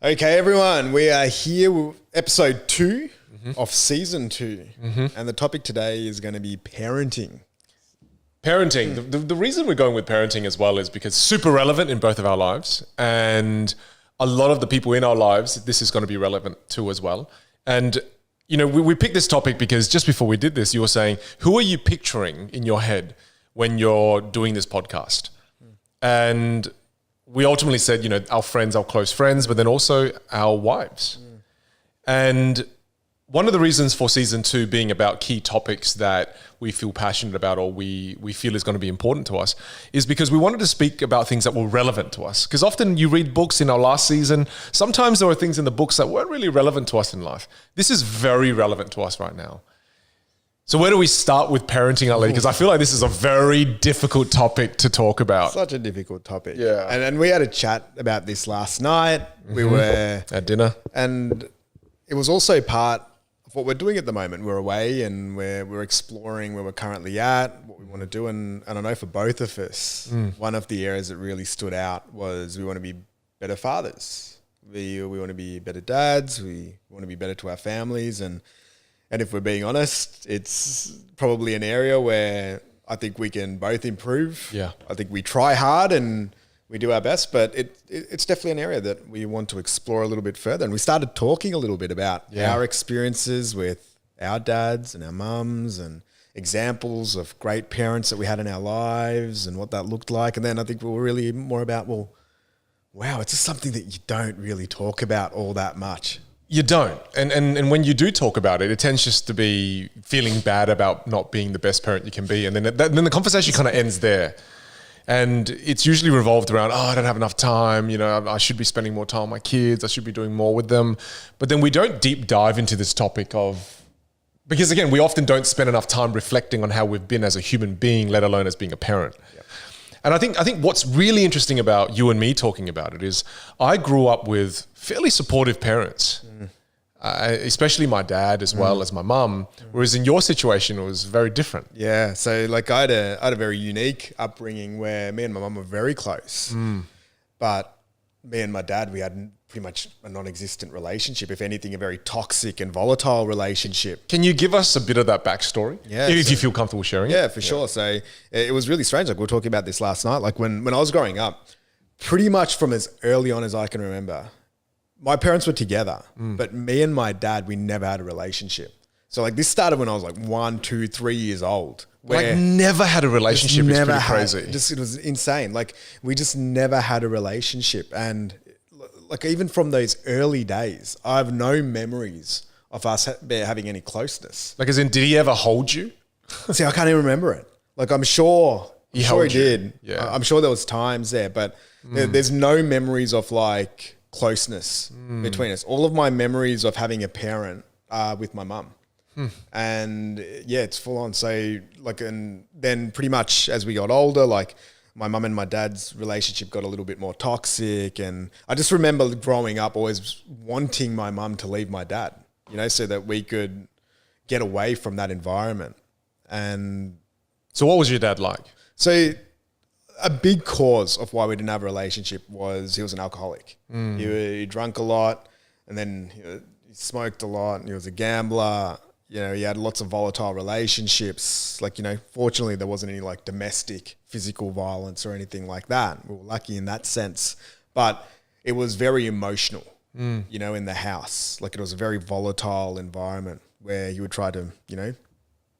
Okay, everyone, we are here with episode 2 of season 2. And the topic today is going to be parenting. Parenting. The reason we're going with parenting as well is because it's super relevant in both of our lives. And a lot of the people in our lives, this is going to be relevant to as well. And, you know, we picked this topic because just before we did this, you were saying, who are you picturing in your head when you're doing this podcast? And we ultimately said, you know, our friends, our close friends, but then also our wives. And one of the reasons for season 2 being about key topics that we feel passionate about or we feel is going to be important to us is because we wanted to speak about things that were relevant to us. Because often you read books in our last season, sometimes there are things in the books that weren't really relevant to us in life. This is very relevant to us right now. So where do we start with parenting, Ali? Because I feel like this is a very difficult topic to talk about. Such a difficult topic. Yeah. And we had a chat about this last night. We were at dinner. And it was also part of what we're doing at the moment. We're away and we're exploring where we're currently at, what we want to do. And I know for both of us, one of the areas that really stood out was we want to be better fathers. We want to be better dads. We want to be better to our families. And if we're being honest, it's probably an area where I think we can both improve. Yeah. I think we try hard and we do our best, but it's definitely an area that we want to explore a little bit further. And we started talking a little bit about our experiences with our dads and our mums and examples of great parents that we had in our lives and what that looked like. And then I think we were really more about, well, wow, it's just something that you don't really talk about all that much. You don't. And when you do talk about it, it tends just to be feeling bad about not being the best parent you can be. And then the conversation kind of ends there. And it's usually revolved around, oh, I don't have enough time. You know, I should be spending more time with my kids. I should be doing more with them. But then we don't deep dive into this topic because again, we often don't spend enough time reflecting on how we've been as a human being, let alone as being a parent. Yep. And I think what's really interesting about you and me talking about it is I grew up with fairly supportive parents, especially my dad as well as my mum, whereas in your situation, it was very different. Yeah. So like I had a very unique upbringing where me and my mum were very close, but me and my dad, we had pretty much a non-existent relationship. If anything, a very toxic and volatile relationship. Can you give us a bit of that backstory? Yeah. If you feel comfortable sharing it. Yeah, for sure. So it was really strange. Like we were talking about this last night. Like when I was growing up, pretty much from as early on as I can remember, my parents were together, but me and my dad, we never had a relationship. So like this started when I was like 1, 2, 3 years old. Like never had a relationship. It's pretty crazy. It was insane. Like we just never had a relationship. And like even from those early days, I have no memories of us having any closeness. Like as in, did he ever hold you? See, I can't even remember it. Like I'm sure he did. Yeah. I'm sure there was times there, but there's no memories of like closeness between us. All of my memories of having a parent are with my mum. And yeah, it's full on. So like, and then pretty much as we got older, like my mum and my dad's relationship got a little bit more toxic. And I just remember growing up always wanting my mum to leave my dad, you know, so that we could get away from that environment. And so what was your dad like? So a big cause of why we didn't have a relationship was he was an alcoholic. He drank a lot, and then he smoked a lot, and he was a gambler. You know, he had lots of volatile relationships. Like, you know, fortunately there wasn't any like domestic physical violence or anything like that. We were lucky in that sense. But it was very emotional, you know, in the house. Like it was a very volatile environment where he would try to, you know,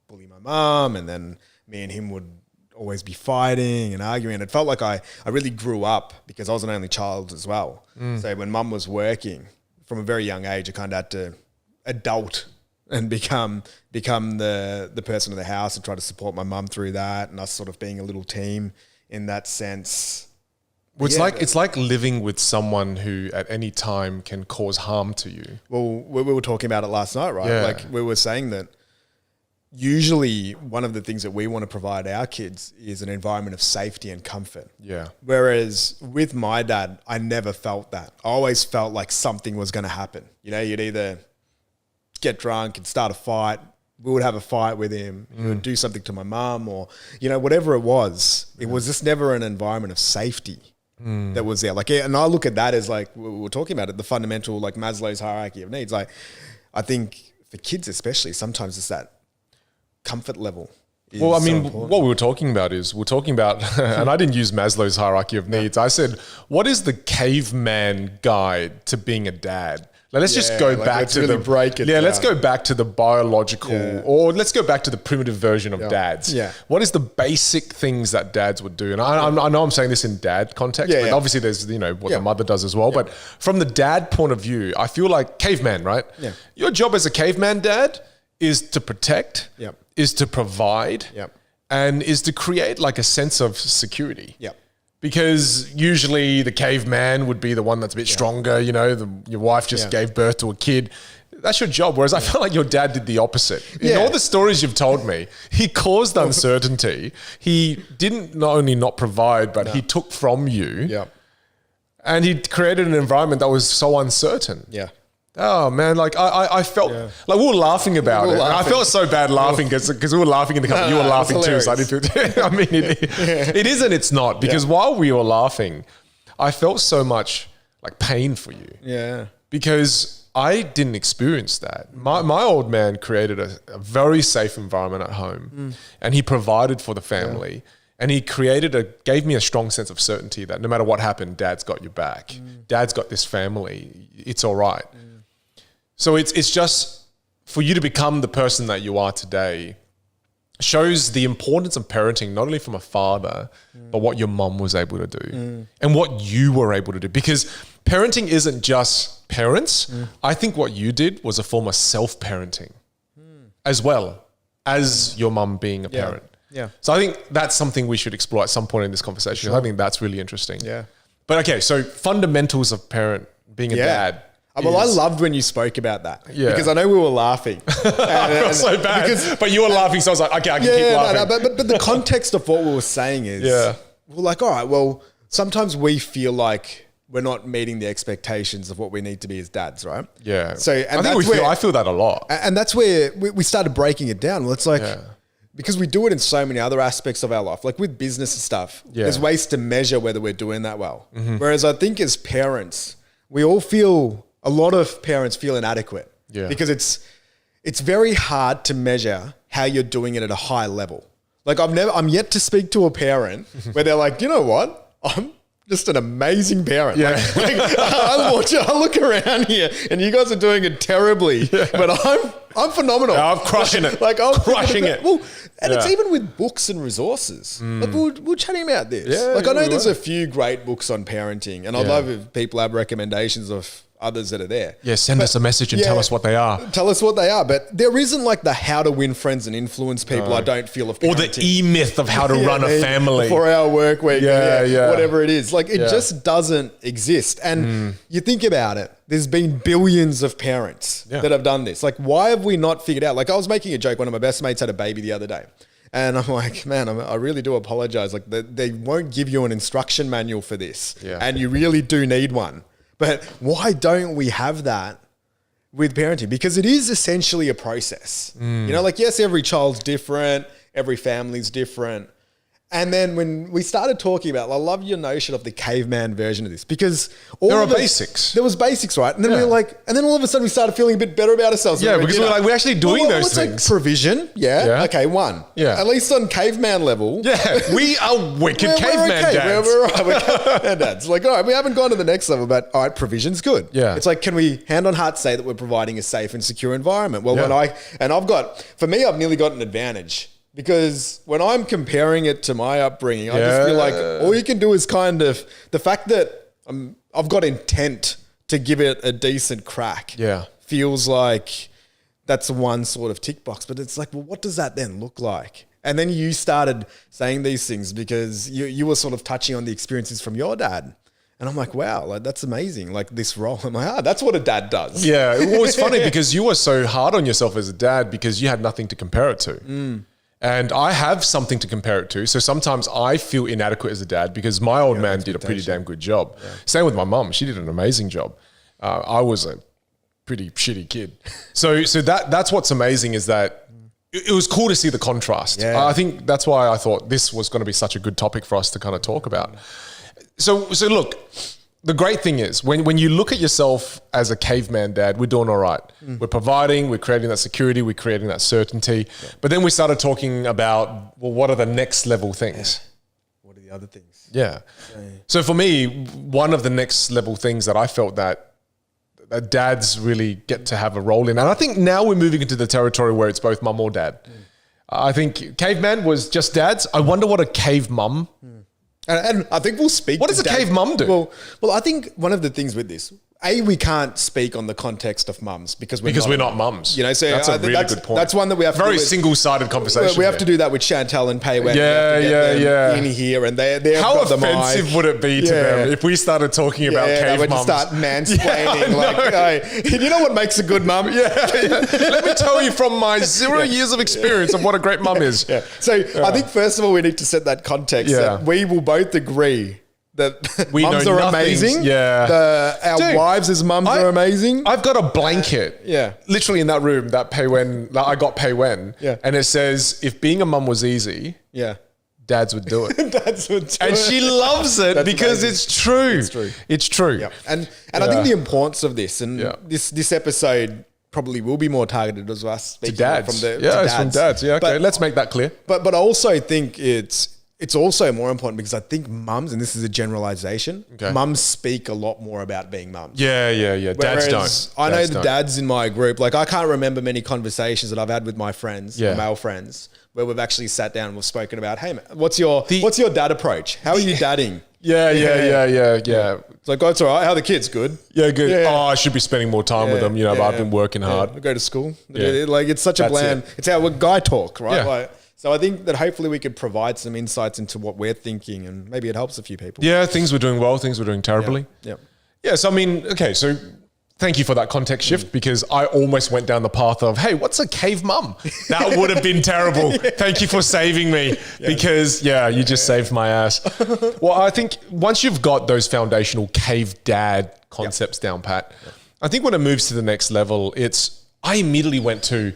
bully my mum, and then me and him would always be fighting and arguing. It felt like I really grew up because I was an only child as well. So when mum was working from a very young age, I kind of had to adult and become the person of the house and try to support my mum through that, and us sort of being a little team in that sense. Well, it's like living with someone who at any time can cause harm to you. Well, we were talking about it last night, right? Yeah. Like we were saying that usually one of the things that we want to provide our kids is an environment of safety and comfort. Yeah. Whereas with my dad, I never felt that. I always felt like something was going to happen. You know, you'd either get drunk and start a fight. We would have a fight with him. He would do something to my mum, or, you know, whatever it was. It was just never an environment of safety. that was there. Like, and I look at that as like, we were talking about it, the fundamental, like Maslow's hierarchy of needs. Like, I think for kids especially, sometimes it's that comfort level. Well, I mean, what we were talking about, and I didn't use Maslow's hierarchy of needs. I said, what is the caveman guide to being a dad? Like, let's just go back to really break it down. Let's go back to the biological, or let's go back to the primitive version of dads. Yeah. What is the basic things that dads would do? And I know I'm saying this in dad context, but obviously there's, what the mother does as well. But from the dad point of view, I feel like caveman, right? Yeah. Your job as a caveman dad is to protect, is to provide, and is to create like a sense of security. Because usually the caveman would be the one that's a bit stronger, your wife just gave birth to a kid. That's your job. Whereas I felt like your dad did the opposite. In all the stories you've told me, he caused uncertainty. He didn't not only not provide, but he took from you. And he created an environment that was so uncertain. Oh man, like I felt like we were laughing about it. I felt so bad laughing because we were laughing in the company. You were laughing too, so I didn't feel. I mean, it is and it's not, because while we were laughing, I felt so much like pain for you. Because I didn't experience that. My old man created a very safe environment at home, and he provided for the family. And he gave me a strong sense of certainty that no matter what happened, Dad's got your back. Dad's got this family. It's all right. So it's just for you to become the person that you are today shows the importance of parenting, not only from a father, but what your mom was able to do and what you were able to do. Because parenting isn't just parents. I think what you did was a form of self-parenting as well as your mum being a parent. So I think that's something we should explore at some point in this conversation. I think that's really interesting. But okay, so fundamentals of being a dad. Well, I loved when you spoke about that because I know we were laughing. I feel so bad, but you were laughing, so I was like, okay, I can keep laughing. But the context of what we were saying is, we're like, all right, well, sometimes we feel like we're not meeting the expectations of what we need to be as dads, right? So I feel that a lot. And that's where we started breaking it down. Well, it's like, because we do it in so many other aspects of our life, like with business and stuff, there's ways to measure whether we're doing that well. Whereas I think as parents, a lot of parents feel inadequate because it's very hard to measure how you're doing it at a high level. Like I'm yet to speak to a parent where they're like, you know what? I'm just an amazing parent. I look around here and you guys are doing it terribly, but I'm phenomenal. I'm crushing it. Like I'm crushing it. Well, and it's even with books and resources. Like we're chatting about this. Like I know there's a few great books on parenting, and I'd love if people have recommendations of others that are there. Send us a message and tell us what they are. Tell us what they are. But there isn't like the how to win friends and influence people, I don't feel, of parenting. Or the E-myth of how to run a family. 4-hour work week. Whatever it is. Like it just doesn't exist. And you think about it, there's been billions of parents that have done this. Like why have we not figured out? Like I was making a joke. One of my best mates had a baby the other day. And I'm like, man, I really do apologize. Like they won't give you an instruction manual for this. And you really do need one. But why don't we have that with parenting? Because it is essentially a process. Like, yes, every child's different. Every family's different. And then when we started talking about, I love your notion of the caveman version of this, because there are basics. There was basics, right? And then we were like, and then all of a sudden we started feeling a bit better about ourselves. Because we're like, we're actually doing those things. Like provision. Okay, one. At least on caveman level. We are wicked caveman dads. We're right. We're caveman dads. Like, all right, we haven't gone to the next level, but all right, provision's good. It's like, can we hand on heart say that we're providing a safe and secure environment? Well, for me, I've nearly got an advantage. Because when I'm comparing it to my upbringing, I just feel like all you can do is kind of the fact that I've got intent to give it a decent crack. Feels like that's one sort of tick box. But it's like, well, what does that then look like? And then you started saying these things because you were sort of touching on the experiences from your dad. And I'm like, wow, like that's amazing. Like this role, I'm like, that's what a dad does. Well, it's funny because you were so hard on yourself as a dad because you had nothing to compare it to. And I have something to compare it to. So sometimes I feel inadequate as a dad because my old man did a pretty damn good job. Same with my mum. She did an amazing job. I was a pretty shitty kid. So that's what's amazing is that it was cool to see the contrast. I think that's why I thought this was going to be such a good topic for us to kind of talk about. So look, the great thing is when you look at yourself as a caveman dad, we're doing all right. We're providing, we're creating that security, we're creating that certainty. Yeah. But then we started talking about, well, what are the next level things? Yeah. What are the other things? Yeah. So for me, one of the next level things that I felt that dads really get to have a role in, and I think now we're moving into the territory where it's both mum or dad. I think caveman was just dads. I wonder what a cave mum. And I think we'll speak. What does a cave mum do? Well, I think one of the things with this, we can't speak on the context of mums because we're not mums. You know, so that's a really good point. That's one that we have. Very single-sided conversation. We have to do that with Chantal and Pei. Yeah. In here, and they're how offensive would it be to them if we started talking about cave mums? Start mansplaining. You know what makes a good mum? Let me tell you from my 0 years of experience of what a great mum is. Yeah. So I think first of all we need to set that context. That we will both agree that mums are amazing. Yeah. Our wives as mums are amazing. I've got a blanket. Literally in that room that I got Pei Wen. Yeah. And it says, if being a mum was easy, dads would do it. Dads would do and it. she loves it because it's true. It's true. It's true. Yeah. And I think the importance of this, and this episode probably will be more targeted as us to dads. It's from dads. Yeah, okay. Let's make that clear. But I also think it's also more important because I think mums, and this is a generalization, mums speak a lot more about being mums. Yeah. Dads don't. I know the dads in my group, like I can't remember many conversations that I've had with my friends, my male friends, where we've actually sat down and we've spoken about, hey, man, what's your dad approach? How are you dadding? Yeah. It's like, oh, it's all right. How are the kids? Good. Yeah, good. Yeah. Oh, I should be spending more time with them. But I've been working hard. I go to school. Like it's such a bland, it's our guy talk, right? Yeah. Like, so I think that hopefully we could provide some insights into what we're thinking and maybe it helps a few people. Yeah, things we're doing well, things we're doing terribly. Yeah. So I mean, okay, so thank you for that context shift because I almost went down the path of, hey, what's a cave mum? That would have been terrible. Thank you for saving me because you just saved my ass. Well, I think once you've got those foundational cave dad concepts down pat, I think when it moves to the next level, I immediately went to,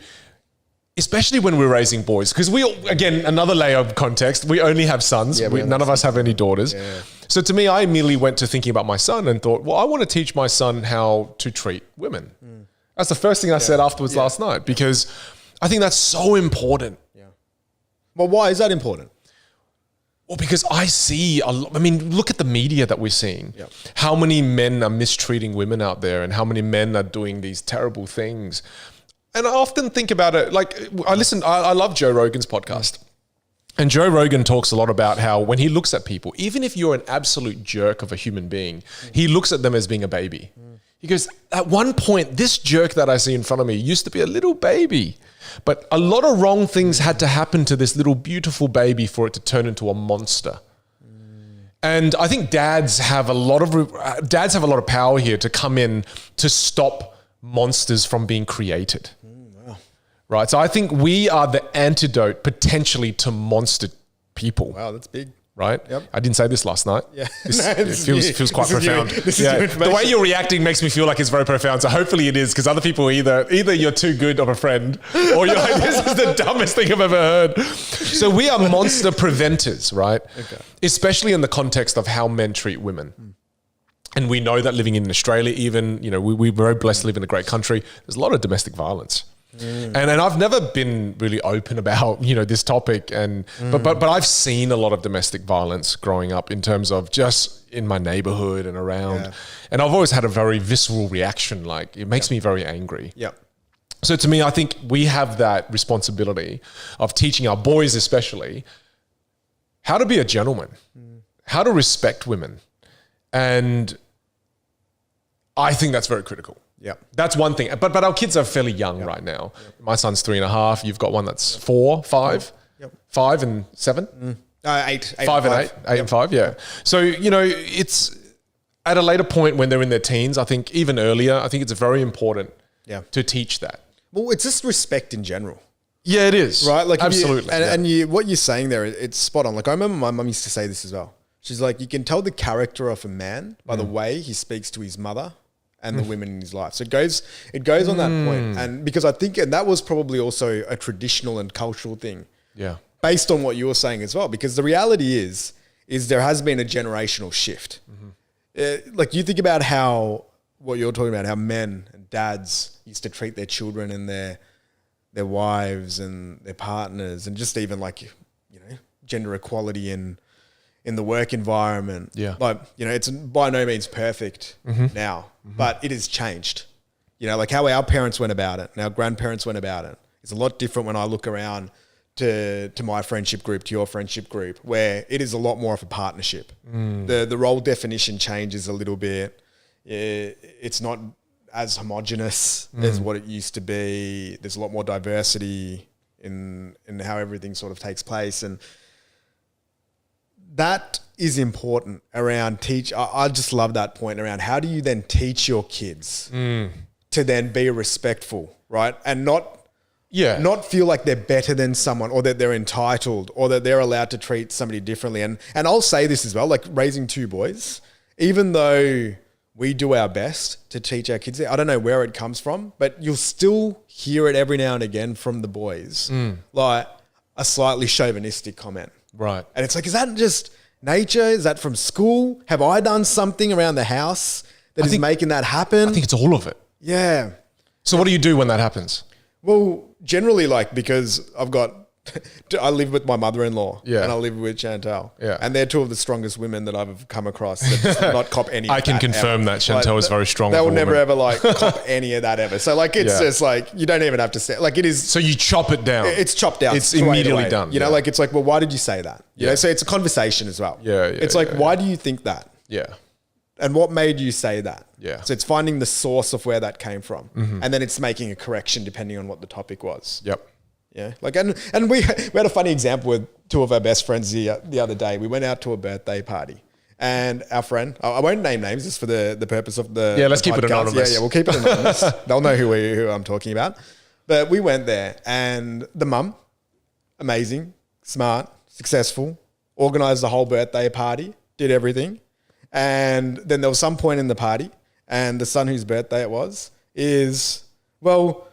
especially when we're raising boys, because again, another layer of context, we only have sons. None of us have any daughters. Yeah. So to me, I immediately went to thinking about my son and thought, well, I want to teach my son how to treat women. That's the first thing I said afterwards last night, because I think that's so important. Yeah. Well, why is that important? Well, because I see look at the media that we're seeing. Yeah. How many men are mistreating women out there and how many men are doing these terrible things. And I often think about it, like I love Joe Rogan's podcast. And Joe Rogan talks a lot about how when he looks at people, even if you're an absolute jerk of a human being, he looks at them as being a baby. He goes, at one point, this jerk that I see in front of me used to be a little baby. But a lot of wrong things had to happen to this little beautiful baby for it to turn into a monster. And I think dads have a lot of power here to come in to stop monsters from being created. Right. So I think we are the antidote potentially to monster people. Wow, that's big. Right? Yep. I didn't say this last night. Yeah. It feels quite profound. The way you're reacting makes me feel like it's very profound. So hopefully it is, because other people either you're too good of a friend or you're like, this is the dumbest thing I've ever heard. So we are monster preventers, right? Okay. Especially in the context of how men treat women. And we know that living in Australia, even, we're very blessed to live in a great country. There's a lot of domestic violence. And I've never been really open about, this topic. But I've seen a lot of domestic violence growing up in terms of just in my neighborhood and around. Yeah. And I've always had a very visceral reaction. Like it makes me very angry. Yeah. So to me, I think we have that responsibility of teaching our boys, especially, how to be a gentleman, how to respect women. And I think that's very critical. Yeah, that's one thing. But our kids are fairly young right now. Yep. My son's 3.5. You've got one that's 4, 5, 5 and 7, 8, 5 and 8, 8 and 5. Yeah. So it's at a later point when they're in their teens. I think even earlier. I think it's very important. To teach that. Well, it's just respect in general. Yeah, it is. Right. Like absolutely. What you're saying there, it's spot on. Like I remember my mum used to say this as well. She's like, you can tell the character of a man by the way he speaks to his mother and the women in his life. So it goes on that point. And because I think, and that was probably also a traditional and cultural thing. Yeah. Based on what you were saying as well. Because the reality is, is there has been a generational shift. Like you think about what you're talking about, how men and dads used to treat their children and their wives and their partners, and just even like, you know, gender equality in the work environment. Yeah. Like, you know, it's by no means perfect now, but it has changed. You know, like how our parents went about it and our grandparents went about it. It's a lot different when I look around to my friendship group, to your friendship group, where it is a lot more of a partnership. The role definition changes a little bit. It's not as homogenous as what it used to be. There's a lot more diversity in how everything sort of takes place. And that is important around I just love that point around how do you then teach your kids to then be respectful, right? And not feel like they're better than someone, or that they're entitled, or that they're allowed to treat somebody differently. And I'll say this as well, like raising two boys, even though we do our best to teach our kids, I don't know where it comes from, but you'll still hear it every now and again from the boys, like a slightly chauvinistic comment. Right. And it's like, is that just nature? Is that from school? Have I done something around the house that is making that happen? I think it's all of it. Yeah. So what do you do when that happens? Well, generally, like, because I live with my mother-in-law and I live with Chantal. Yeah. And they're two of the strongest women that I've come across that does not cop any of that. I can confirm that Chantal is very strong. They will never ever like cop any of that ever. So like, it's just like, you don't even have to say, like it is. So you chop it down. It's chopped down. It's immediately away. done. You know, like it's like, well, why did you say that? You Yeah. know, so it's a conversation as well. Yeah. It's like, why do you think that? Yeah. And what made you say that? Yeah. So it's finding the source of where that came from. And then it's making a correction depending on what the topic was. Yep. Yeah. Like, and we had a funny example with two of our best friends the other day. We went out to a birthday party and our friend, I won't name names just for the purpose of the let's keep it anonymous. Yeah, we'll keep it anonymous. They'll know who I'm talking about. But we went there and the mum, amazing, smart, successful, organized the whole birthday party, did everything. And then there was some point in the party and the son whose birthday it was is, well,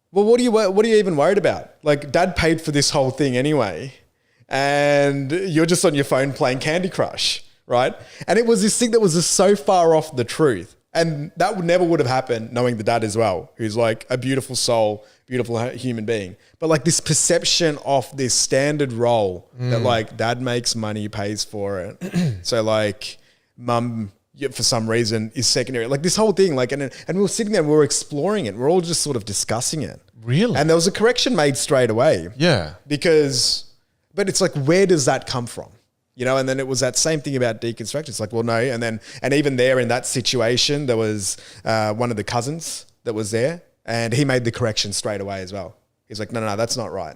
what are you even worried about? Like, dad paid for this whole thing anyway, and you're just on your phone playing Candy Crush, right? And it was this thing that was just so far off the truth. And that never would have happened knowing the dad as well, who's like a beautiful soul, beautiful human being. But like this perception of this standard role that like dad makes money, pays for it. So like mum, for some reason, is secondary. Like this whole thing, like, and we were sitting there and we were exploring it. We're all just sort of discussing it. Really? And there was a correction made straight away. Yeah. But it's like, where does that come from? You know, and then it was that same thing about deconstruction. It's like, well, no. And even there in that situation, there was one of the cousins that was there and he made the correction straight away as well. He's like, no, that's not right.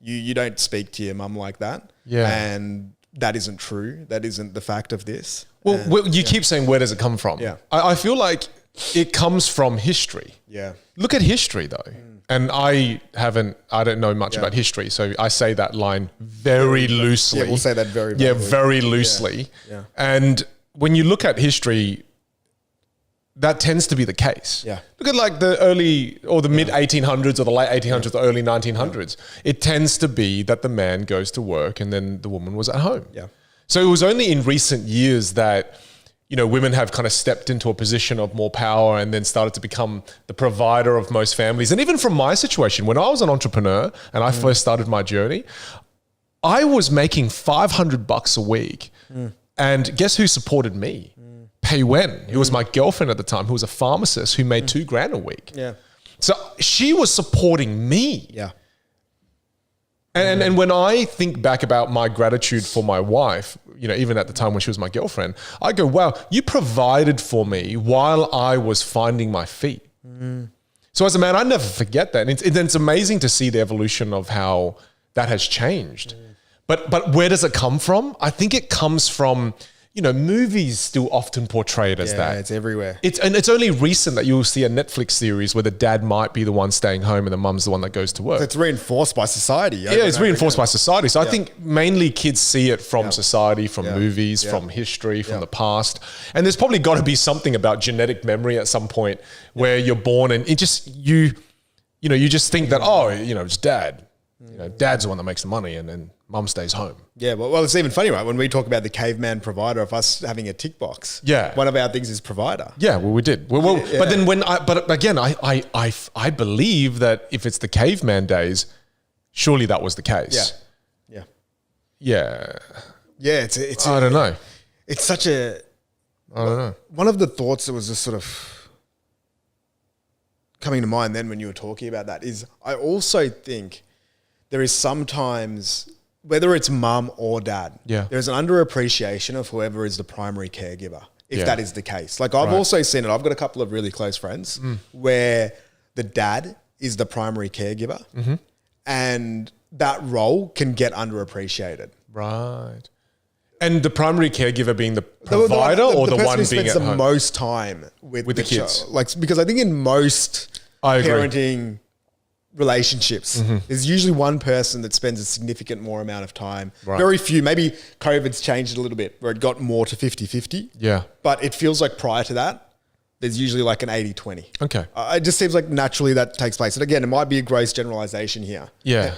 You don't speak to your mum like that. Yeah. And that isn't true. That isn't the fact of this. Well, you keep saying, where does it come from? Yeah. I feel like it comes from history. Yeah. Look at history though. And I don't know much about history. So I say that line very loosely. Yeah, we'll say that very very loosely. Yeah. And when you look at history, that tends to be the case. Yeah. Look at like the early or the mid 1800s or the late 1800s or early 1900s. It tends to be that the man goes to work and then the woman was at home. Yeah. So it was only in recent years that, you know, women have kind of stepped into a position of more power and then started to become the provider of most families. And even from my situation, when I was an entrepreneur and I first started my journey, I was making $500 a week. And guess who supported me? Pei Wen, who was my girlfriend at the time, who was a pharmacist who made $2,000 a week. Yeah. So she was supporting me. Yeah. And when I think back about my gratitude for my wife, you know, even at the time when she was my girlfriend, I go, wow, you provided for me while I was finding my feet. So as a man, I never forget that. And it's amazing to see the evolution of how that has changed. But where does it come from? I think it comes from, you know, movies still often portray it as that. Yeah, it's everywhere. It's only recent that you'll see a Netflix series where the dad might be the one staying home and the mum's the one that goes to work. It's reinforced by society. Yeah, it's reinforced by society. So I think mainly kids see it from society, from movies, from history, from the past. And there's probably got to be something about genetic memory at some point where you're born and it just, you just think that, oh, you know, it's dad. You know, dad's the one that makes the money, and then mum stays home. Yeah, well, it's even funny, right? When we talk about the caveman provider of us having a tick box, one of our things is provider. Yeah, well, we did. But then but again, I believe that if it's the caveman days, surely that was the case. Yeah. It's I don't know. It's such a. I don't know. One of the thoughts that was just sort of coming to mind then when you were talking about that is I also think there is sometimes, whether it's mum or dad, there's an underappreciation of whoever is the primary caregiver, if that is the case. Like I've also seen it. I've got a couple of really close friends where the dad is the primary caregiver and that role can get underappreciated. Right. And the primary caregiver being the provider or the one being at home? The most time with the kids. Child. Like, because I think in most parenting relationships, there's usually one person that spends a significant more amount of time. Right. Very few. Maybe COVID's changed it a little bit where it got more to 50-50. Yeah. But it feels like prior to that, there's usually like an 80-20. Okay. It just seems like naturally that takes place. And again, it might be a gross generalization here.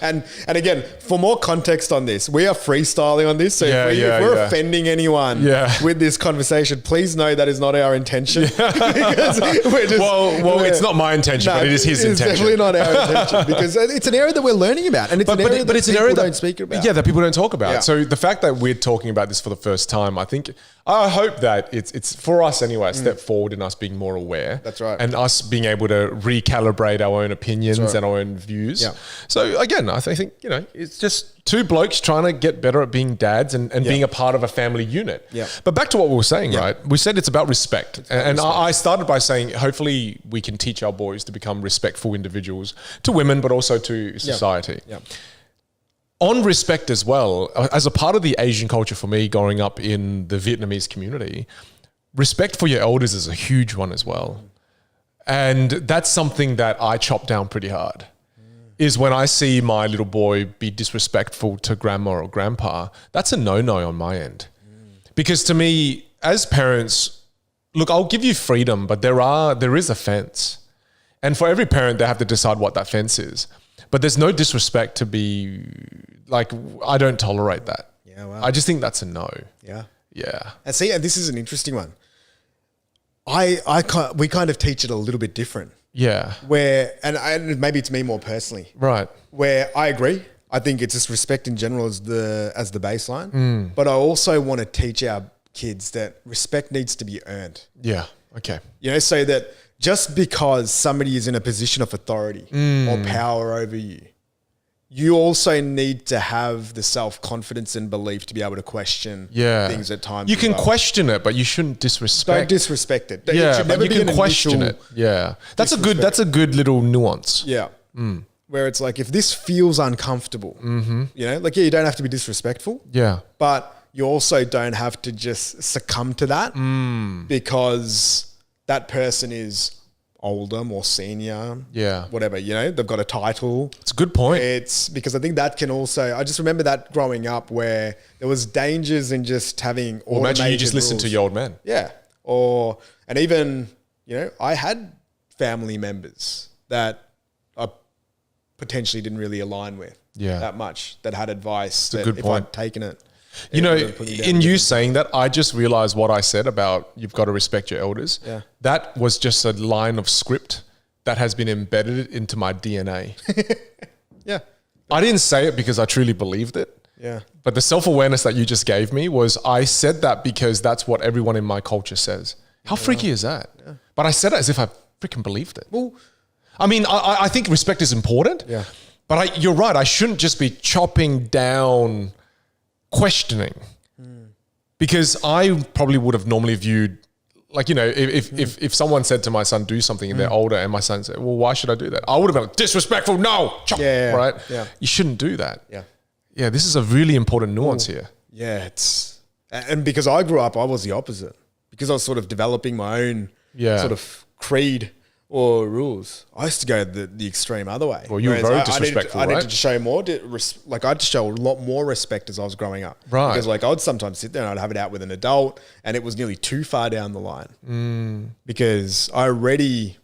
And again, for more context on this, we are freestyling on this. So if we're offending anyone with this conversation, please know that is not our intention. Because we're just, it's not my intention, but it is his intention. It's definitely not our intention because it's an area that we're learning about. And it's an area that people don't speak about. Yeah, that people don't talk about. Yeah. So the fact that we're talking about this for the first time, I hope that it's for us anyway, a step forward in us being more aware. That's right. And us being able to recalibrate our own opinions and our own views. Yeah. So again, I think, it's just two blokes trying to get better at being dads and being a part of a family unit. Yeah. But back to what we were saying, right? We said it's about respect. I started by saying, hopefully we can teach our boys to become respectful individuals to women, but also to society. Yeah. On respect as well, as a part of the Asian culture for me growing up in the Vietnamese community, respect for your elders is a huge one as well. And that's something that I chop down pretty hard, is when I see my little boy be disrespectful to grandma or grandpa, that's a no-no on my end. Because to me, as parents, look, I'll give you freedom, but there is a fence. And for every parent, they have to decide what that fence is. But there's no disrespect to be like, I don't tolerate that. Yeah, wow. I just think that's a no. Yeah. Yeah. And see, this is an interesting one. We kind of teach it a little bit different. Yeah. Where, and maybe it's me more personally. Right. Where I agree. I think it's just respect in general as the baseline. But I also want to teach our kids that respect needs to be earned. Yeah. Okay. So that just because somebody is in a position of authority or power over you, you also need to have the self-confidence and belief to be able to question things at times. You can question it, but you shouldn't disrespect. Don't disressect it. Yeah, should never you can question it. Yeah. That's a good little nuance. Yeah. Where it's like, if this feels uncomfortable, you don't have to be disrespectful. Yeah. But you also don't have to just succumb to that because that person is older, more senior, whatever, they've got a title. It's a good point. It's because I think that can also, I just remember that growing up where there was dangers in just having automated imagine you just listen to your old man. Yeah. And even, I had family members that I potentially didn't really align with that much, that had advice that if I'd taken it. In you saying that, I just realized what I said about you've got to respect your elders. Yeah. That was just a line of script that has been embedded into my DNA. Yeah. I didn't say it because I truly believed it. Yeah. But the self-awareness that you just gave me was I said that because that's what everyone in my culture says. How freaky is that? Yeah. But I said it as if I freaking believed it. Well, I mean, I think respect is important. Yeah. But you're right. I shouldn't just be chopping down questioning, because I probably would have normally viewed, if someone said to my son, do something and they're older and my son said, well, why should I do that? I would have been like, disrespectful, no, chop, right? Yeah. You shouldn't do that. Yeah. Yeah, this is a really important nuance here. Yeah, and because I grew up, I was the opposite. Because I was sort of developing my own sort of creed or rules. I used to go the extreme other way. Well, you were very disrespectful, I needed to show more, I had to show a lot more respect as I was growing up. Right. Because I'd sometimes sit there and I'd have it out with an adult and it was nearly too far down the line. Because I already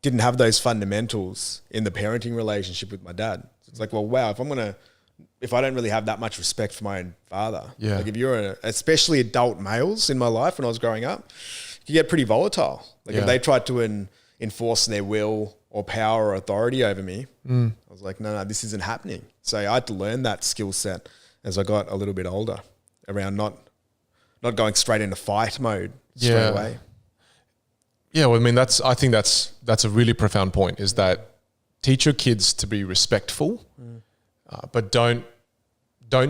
didn't have those fundamentals in the parenting relationship with my dad. It's like, well, wow, if I don't really have that much respect for my own father, like if you're especially adult males in my life when I was growing up, you get pretty volatile. Like if they tried to enforce their will or power or authority over me, I was like, no, this isn't happening. So I had to learn that skill set as I got a little bit older around not going straight into fight mode straight away. Yeah, well, I mean, I think that's a really profound point, is that teach your kids to be respectful, but don't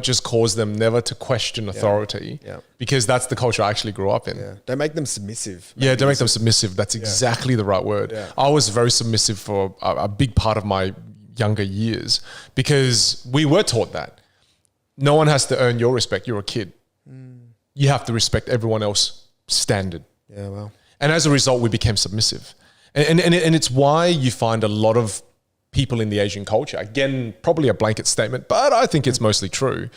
just cause them never to question authority, because that's the culture I actually grew up in. Yeah. Don't make them submissive. Don't make them submissive. That's exactly the right word. Yeah. I was very submissive for a big part of my younger years, because we were taught that no one has to earn your respect. You're a kid. You have to respect everyone else's standard. Yeah, well. And as a result, we became submissive. And it's why you find a lot of people in the Asian culture, again, probably a blanket statement, but I think it's mostly true.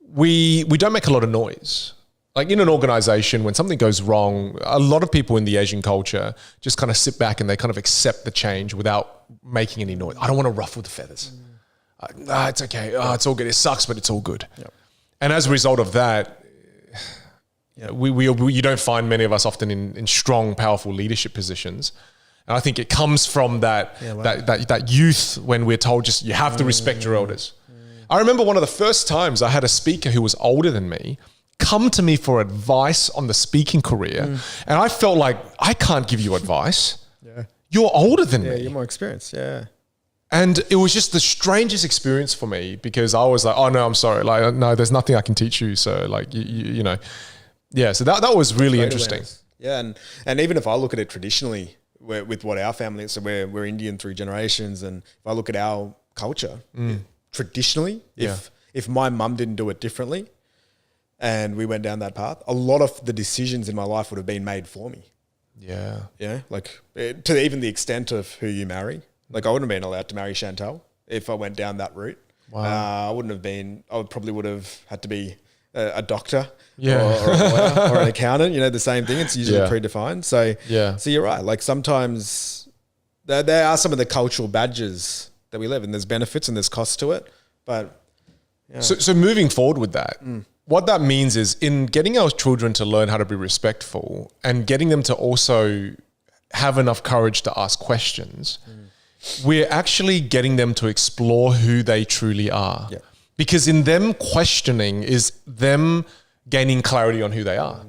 We don't make a lot of noise. Like in an organization, when something goes wrong, a lot of people in the Asian culture just kind of sit back and they kind of accept the change without making any noise. I don't want to ruffle the feathers. It's okay. It's all good. It sucks, but it's all good. Yep. And as a result of that, you don't find many of us often in strong, powerful leadership positions. And I think it comes from that youth, when we're told just you have to respect your elders. I remember one of the first times I had a speaker who was older than me come to me for advice on the speaking career. And I felt like, I can't give you advice. You're older than me. Yeah, you're more experienced. Yeah. And it was just the strangest experience for me, because I was like, oh no, I'm sorry. Like, no, there's nothing I can teach you. So like, you know, so that was really interesting. Awareness. Yeah. And even if I look at it traditionally, with what our family is, so we're Indian through generations. And if I look at our culture, traditionally, if my mum didn't do it differently and we went down that path, a lot of the decisions in my life would have been made for me. Yeah. Yeah. Like to even the extent of who you marry. Like I wouldn't have been allowed to marry Chantal if I went down that route. Wow. I probably would have had to be a doctor or a lawyer or an accountant, the same thing. It's usually predefined. So you're right. Like sometimes there are some of the cultural badges that we live in. There's benefits and there's costs to it. But So moving forward with that, what that means is, in getting our children to learn how to be respectful and getting them to also have enough courage to ask questions, we're actually getting them to explore who they truly are. Yeah. Because in them questioning is them gaining clarity on who they are.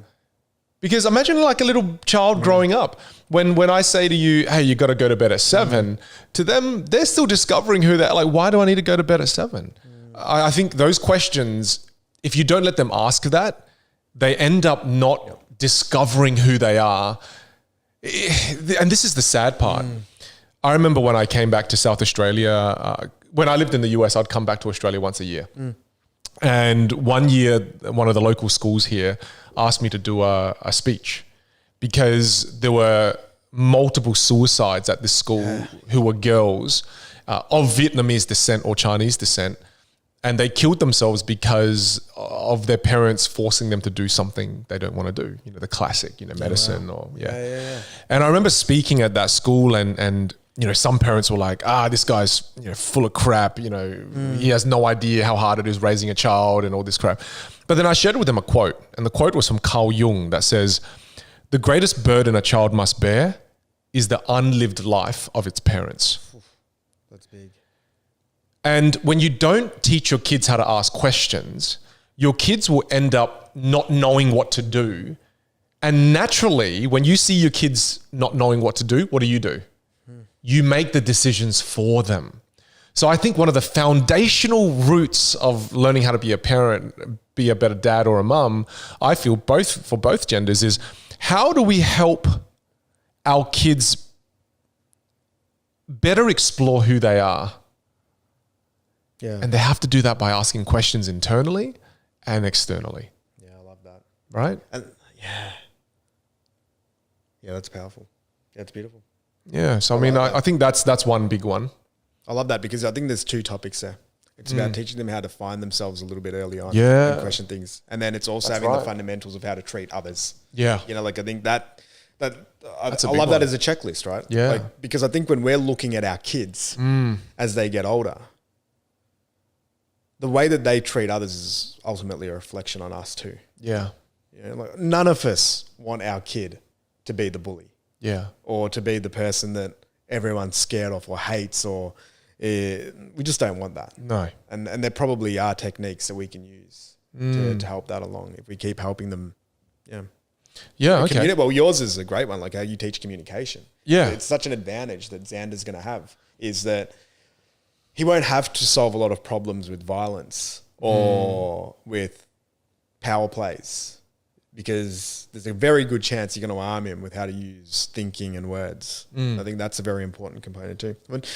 Because imagine like a little child growing up. When I say to you, hey, you got to go to bed at 7, to them, they're still discovering who they're like, why do I need to go to bed at 7? I think those questions, if you don't let them ask that, they end up not discovering who they are. And this is the sad part. I remember when I came back to South Australia, when I lived in the US, I'd come back to Australia once a year. And one year, one of the local schools here asked me to do a speech, because there were multiple suicides at this school who were girls of Vietnamese descent or Chinese descent. And they killed themselves because of their parents forcing them to do something they don't want to do. The classic, medicine And I remember speaking at that school and some parents were like, this guy's full of crap. He has no idea how hard it is raising a child and all this crap. But then I shared with them a quote, and the quote was from Carl Jung that says, "The greatest burden a child must bear is the unlived life of its parents." That's big. And when you don't teach your kids how to ask questions, your kids will end up not knowing what to do. And naturally, when you see your kids not knowing what to do, what do? You make the decisions for them. So I think one of the foundational roots of learning how to be a parent, be a better dad or a mum, I feel for both genders, is how do we help our kids better explore who they are? Yeah. And they have to do that by asking questions internally and externally. Yeah, I love that. Right? And yeah, that's powerful. Yeah, it's beautiful. Yeah. So I think that's one big one. I love that, because I think there's two topics there. It's about teaching them how to find themselves a little bit early on and question things. And then it's also having the fundamentals of how to treat others. Yeah. I think I love that as a checklist, right? Yeah. Because I think when we're looking at our kids as they get older, the way that they treat others is ultimately a reflection on us too. Yeah. You know, like none of us want our kid to be the bully. Yeah. Or to be the person that everyone's scared of or hates, or we just don't want that. No. And there probably are techniques that we can use to help that along if we keep helping them. Yeah. Yeah. Okay. Well, yours is a great one, like how you teach communication. Yeah. It's such an advantage that Xander's going to have, is that he won't have to solve a lot of problems with violence or with power plays, because there's a very good chance you're going to arm him with how to use thinking and words. I think that's a very important component too. But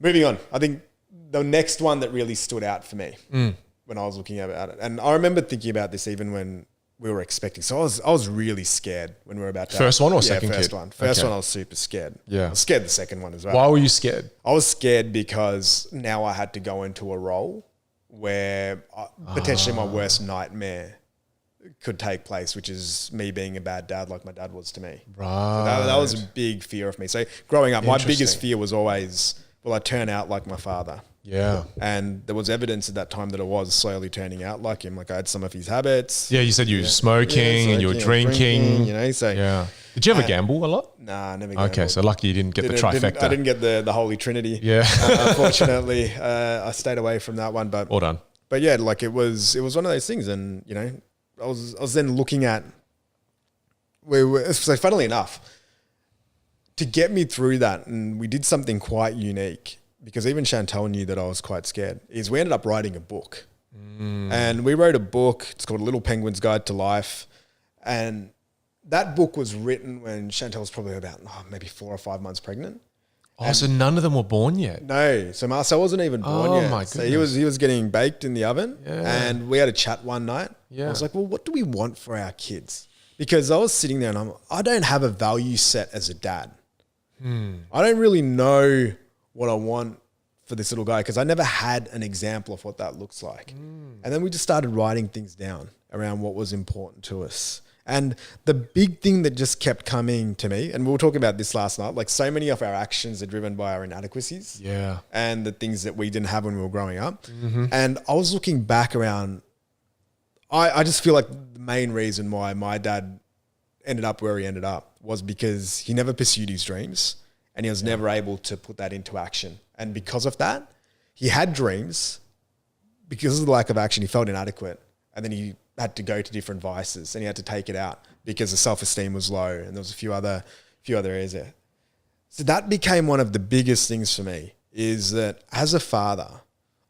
moving on, I think the next one that really stood out for me when I was looking at it, and I remember thinking about this even when we were expecting. So I was really scared when we were about to First one or second first kid? one. First Okay. one I was super scared. Yeah. I was scared the second one as well. Why were you scared? I was scared because now I had to go into a role where potentially my worst nightmare could take place, which is me being a bad dad like my dad was to me. Right. So that was a big fear of me. So growing up, my biggest Interesting. fear was always, will I turn out like my father? Yeah. And there was evidence at that time that I was slowly turning out like him. Like I had some of his habits. Yeah. You said you were smoking and you were drinking. You know, so Yeah. Did you ever gamble a lot? nah, never. Okay. gambled. So lucky you didn't get the trifecta. I didn't get the Holy Trinity. Yeah. Unfortunately, I stayed away from that one. But Well done. yeah, like it was one of those things, and you know, I was then looking at so funnily enough, to get me through that, and we did something quite unique, because even Chantal knew that I was quite scared, is we ended up writing a book. And we wrote a book. It's called A Little Penguin's Guide to Life. And that book was written when Chantal was probably about maybe 4 or 5 months pregnant. Oh, so none of them were born yet? No, so Marcel wasn't even born Oh yet. my So he was getting baked in the oven, Yeah. and we had a chat one night. Yeah. I was like, well, what do we want for our kids? Because I was sitting there and I don't have a value set as a dad. I don't really know what I want for this little guy, because I never had an example of what that looks like. And then we just started writing things down around what was important to us. And the big thing that just kept coming to me, and we were talking about this last night, like so many of our actions are driven by our inadequacies Yeah. and the things that we didn't have when we were growing up. And I was looking back around, I just feel like the main reason why my dad ended up where he ended up was because he never pursued his dreams, and he was never able to put that into action. And because of that, he had dreams. Because of the lack of action, he felt inadequate. And then he had to go to different vices, and he had to take it out because the self-esteem was low, and there was a few other areas there. So that became one of the biggest things for me, is that as a father,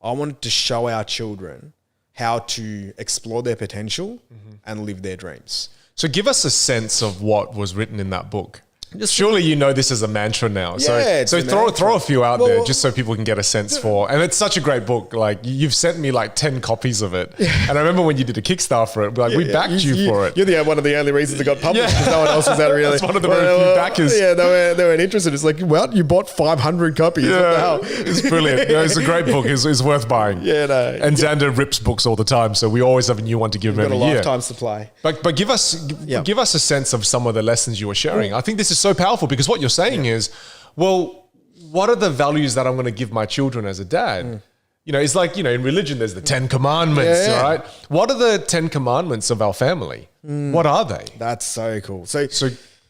I wanted to show our children how to explore their potential and live their dreams. So give us a sense of what was written in that book. Surely you know this is a mantra now. Yeah, so it's a throw mantra. a few out Well, there just so people can get a sense for. And it's such a great book. Like you've sent me like 10 copies of it. And I remember when you did a Kickstarter for it, like we backed you for it. You're one of the only reasons it got published, because no one else was out really. That's one of the very few backers. Yeah, they weren't interested. It's like, well, you bought 500 copies. What the hell? It's brilliant. No, it's a great book. It's worth buying. Yeah, no. And Xander rips books all the time, so we always have a new one to give him Got a every year. lifetime supply. But give us a sense of some of the lessons you were sharing. I think this is so powerful, because what you're saying is, well, what are the values that I'm going to give my children as a dad? You know, it's like, you know, in religion, there's the 10 commandments, Yeah. right? What are the 10 commandments of our family? What are they? That's so cool. So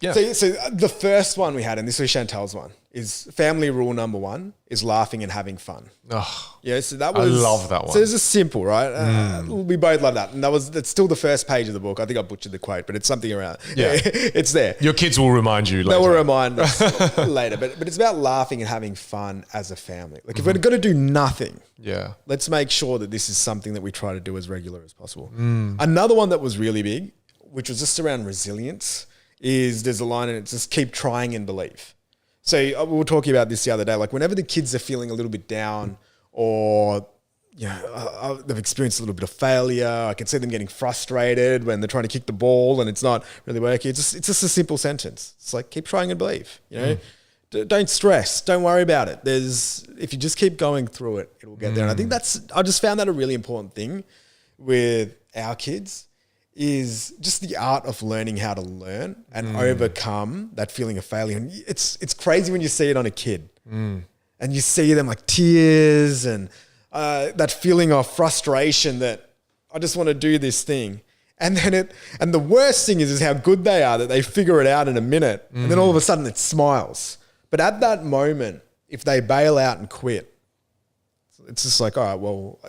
yeah. So the first one we had, and this was Chantal's one, is family rule number 1 is laughing and having fun. Oh, Yeah, so that I was. love that one. So it's just simple, right? We both love that, and that's still the first page of the book. I think I butchered the quote, but it's something around. Yeah. It's there. your kids will remind you later. They will remind us later, but it's about laughing and having fun as a family. Like if we're going to do nothing, Yeah. let's make sure that this is something that we try to do as regular as possible. Another one that was really big, which was just around resilience, is there's a line in it, just keep trying and believe. So we were talking about this the other day, like whenever the kids are feeling a little bit down, or they've experienced a little bit of failure, I can see them getting frustrated when they're trying to kick the ball and it's not really working. It's just a simple sentence. It's like, keep trying and believe, you know? Don't stress. Don't worry about it. If you just keep going through it, it will get there. And I think I just found that a really important thing with our kids, is just the art of learning how to learn and overcome that feeling of failure. And it's crazy when you see it on a kid and you see them like tears and that feeling of frustration that I just want to do this thing. And then and the worst thing is how good they are that they figure it out in a minute. And then all of a sudden it smiles. But at that moment, if they bail out and quit, it's just like, all right, well,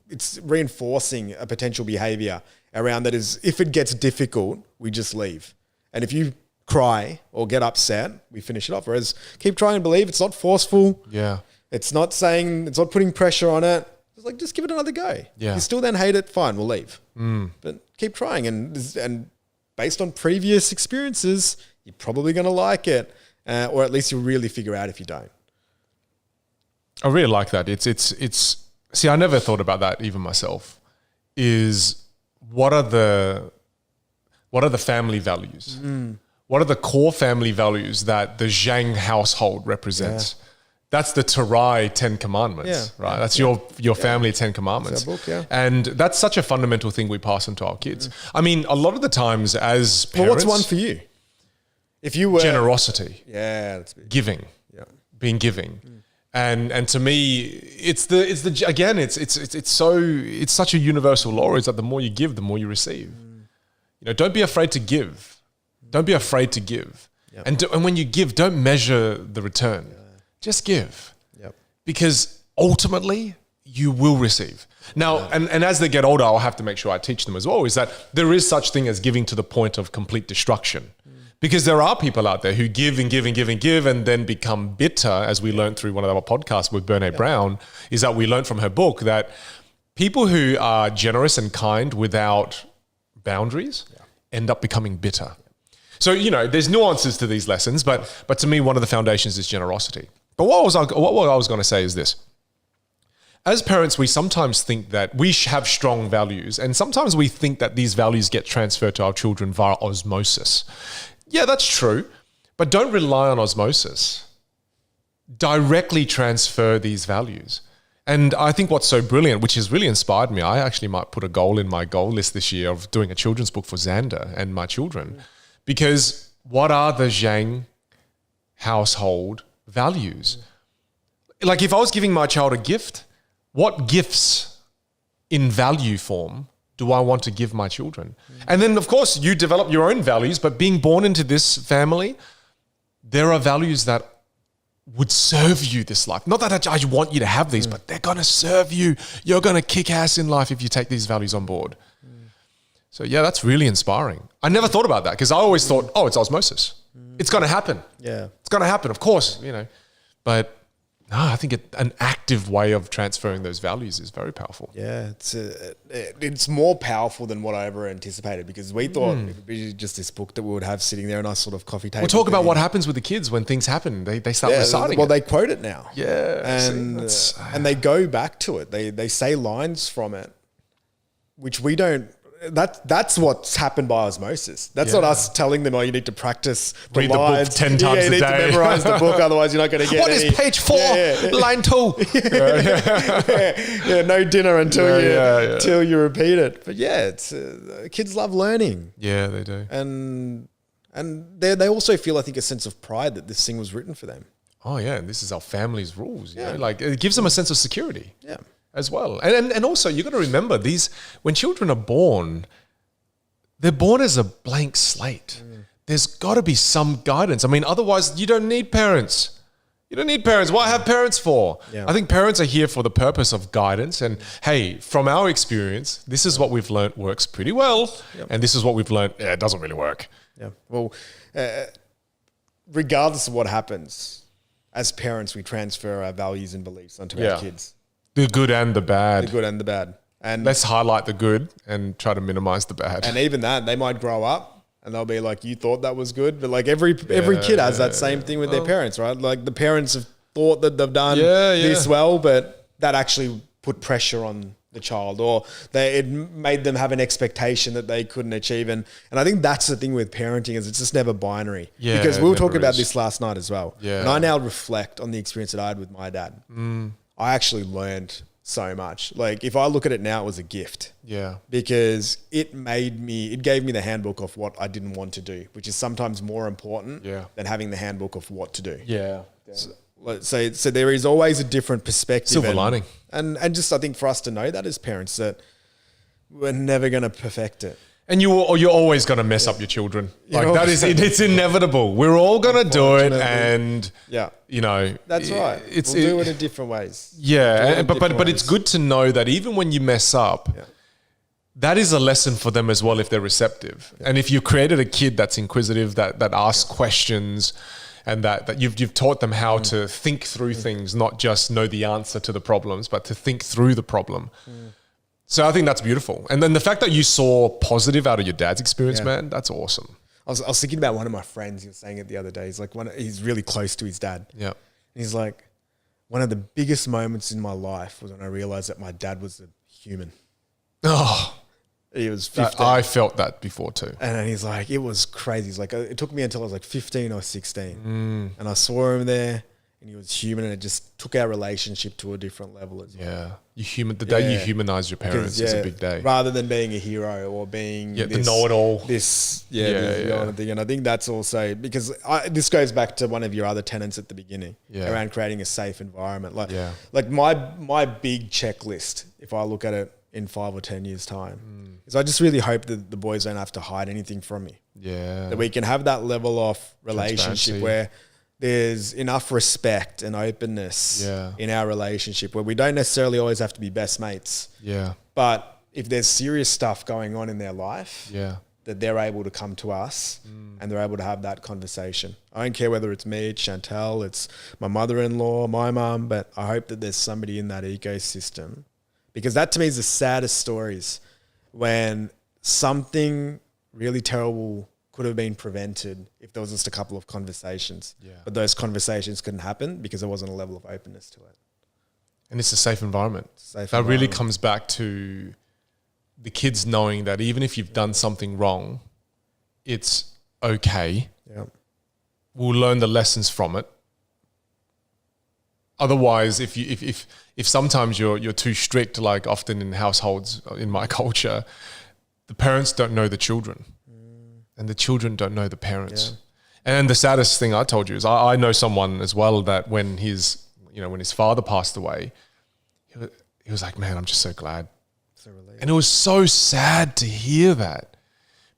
it's reinforcing a potential behavior around that is, if it gets difficult, we just leave. And if you cry or get upset, we finish it off. Whereas keep trying and believe, it's not forceful. Yeah. It's not putting pressure on it. It's like, just give it another go. Yeah. If you still then hate it, fine, we'll leave. But keep trying. And based on previous experiences, you're probably going to like it. Or at least you'll really figure out if you don't. I really like that. It's see, I never thought about that even myself. Is what are the family values? What are the core family values that the Giang household represents? Yeah. That's the Tarai 10 Commandments, right? That's your family 10 Commandments. That's our book, And that's such a fundamental thing we pass on to our kids. I mean, a lot of the times as parents... Well, what's one for you? If you were... Generosity. Yeah, that's big. Giving. Yeah. Being giving. And to me, it's such a universal law is that the more you give, the more you receive. You know, don't be afraid to give. Don't be afraid to give. Yep. And when you give, don't measure the return. Yeah. Just give. Yep. Because ultimately, you will receive. Now, and as they get older, I'll have to make sure I teach them as well, is that there is such thing as giving to the point of complete destruction. Because there are people out there who give and give and give and give and then become bitter, as we learned through one of our podcasts with Brene Brown, is that we learned from her book that people who are generous and kind without boundaries end up becoming bitter. So, you know, there's nuances to these lessons, but to me, one of the foundations is generosity. But what I was going to say is this. As parents, we sometimes think that we have strong values, and sometimes we think that these values get transferred to our children via osmosis. Yeah, that's true, but don't rely on osmosis. Directly transfer these values. And I think what's so brilliant, which has really inspired me, I actually might put a goal in my goal list this year of doing a children's book for Xander and my children. Because what are the Giang household values? Like if I was giving my child a gift, what gifts in value form do I want to give my children? And then, of course, you develop your own values, but being born into this family, there are values that would serve you this life. Not that I want you to have these, but they're going to serve you. You're going to kick ass in life if you take these values on board. So, yeah, that's really inspiring. I never thought about that because I always thought, oh, it's osmosis. It's going to happen. Yeah. It's going to happen, of course, you know. But no, I think an active way of transferring those values is very powerful. Yeah, it's more powerful than what I ever anticipated because we thought it would be just this book that we would have sitting there on our sort of coffee table. We'll talk about what happens with the kids when things happen. They start reciting well, they quote it now. Yeah. And they go back to it. They say lines from it, which we don't... That's what's happened by osmosis. That's not us telling them, oh, you need to practice the Read lines. the book 10 times a day. You need to memorize the book, otherwise you're not going to get What is page 4? Line 2. No dinner until you repeat it. But yeah, it's kids love learning. Yeah, they do. And they also feel, I think, a sense of pride that this thing was written for them. Oh yeah, and this is our family's rules. You know? Like it gives them a sense of security. Yeah. As well. And also you got to remember when children are born, they're born as a blank slate. There's got to be some guidance. I mean, otherwise you don't need parents. You don't need parents. What have parents for? Yeah. I think parents are here for the purpose of guidance. And hey, from our experience, this is what we've learned works pretty well. Yep. And this is what we've learned, it doesn't really work. Yeah. Well, regardless of what happens, as parents, we transfer our values and beliefs onto our kids. The good and the bad. The good and the bad. And let's highlight the good and try to minimize the bad. And even that, they might grow up and they'll be like, you thought that was good. But like every kid has that same thing with their parents, right? Like the parents have thought that they've done this well, but that actually put pressure on the child, or it made them have an expectation that they couldn't achieve. And I think that's the thing with parenting, is it's just never binary. Yeah, because we were talking about this last night as well. Yeah. And I now reflect on the experience that I had with my dad. I actually learned so much. Like if I look at it now, it was a gift. Yeah. Because it gave me the handbook of what I didn't want to do, which is sometimes more important than having the handbook of what to do. Yeah. So there is always a different perspective. Silver lining. And just I think for us to know that as parents that we're never going to perfect it. And you're always going to mess up your children. Like that is, it's inevitable. We're all going to do it. And, you know. That's right. We'll do it in different ways. Yeah. But it's good to know that even when you mess up, that is a lesson for them as well if they're receptive. And if you've created a kid that's inquisitive, that asks questions, and that you've taught them how to think through things, not just know the answer to the problems, but to think through the problem. So I think that's beautiful. And then the fact that you saw positive out of your dad's experience, man, that's awesome. I was thinking about one of my friends. He was saying it the other day. He's like, he's really close to his dad. Yeah. And he's like, one of the biggest moments in my life was when I realized that my dad was a human. Oh, he was 15. I felt that before too. And then he's like, it was crazy. He's like, it took me until I was like 15 or 16. And I saw him there. And he was human, and it just took our relationship to a different level as well. Yeah, the day you humanize your parents is a big day. Rather than being a hero or being the know-it-all. This thing. And I think that's also because this goes back to one of your other tenets at the beginning around creating a safe environment. Like my big checklist, if I look at it in 5 or 10 years' time, is I just really hope that the boys don't have to hide anything from me. Yeah, that we can have that level of relationship where there's enough respect and openness in our relationship where we don't necessarily always have to be best mates. Yeah. But if there's serious stuff going on in their life, that they're able to come to us and they're able to have that conversation. I don't care whether it's me, it's Chantel, it's my mother-in-law, my mum, but I hope that there's somebody in that ecosystem, because that to me is the saddest stories, when something really terrible could have been prevented if there was just a couple of conversations. But those conversations couldn't happen because there wasn't a level of openness to it. And it's a safe environment. Really comes back to the kids knowing that even if you've done something wrong, it's okay. We'll learn the lessons from it. Otherwise, if sometimes you're too strict, like often in households in my culture, the parents don't know the children. And the children don't know the parents. And the saddest thing I told you is I know someone as well that when his father passed away, he was like, man, I'm just so glad. So and it was so sad to hear that,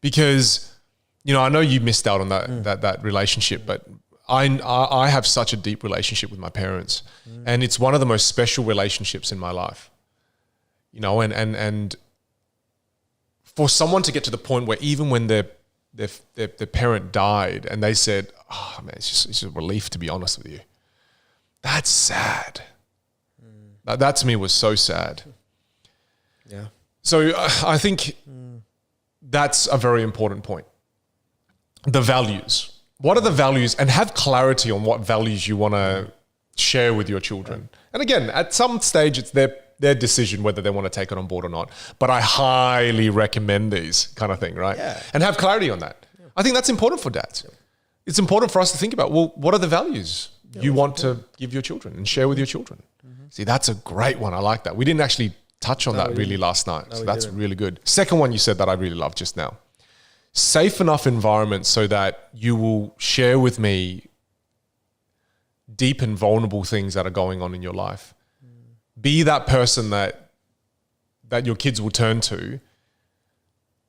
because, I know you missed out on that relationship, but I have such a deep relationship with my parents, and it's one of the most special relationships in my life, and for someone to get to the point where even when their parent died and they said, oh man, it's just a relief, to be honest with you. That's sad. That to me was so sad. Yeah. So I think that's a very important point. The values. What are the values? And have clarity on what values you want to share with your children. And again, at some stage, it's their decision whether they want to take it on board or not. But I highly recommend these kind of thing, right? And have clarity on that. I think that's important for dads. It's important for us to think about, well, what are the values you want to give your children and share with your children? See, that's a great one. I like that. We didn't actually touch on that really last night. So that's really good. Second one you said that I really love just now. Safe enough environment so that you will share with me deep and vulnerable things that are going on in your life. Be that person that your kids will turn to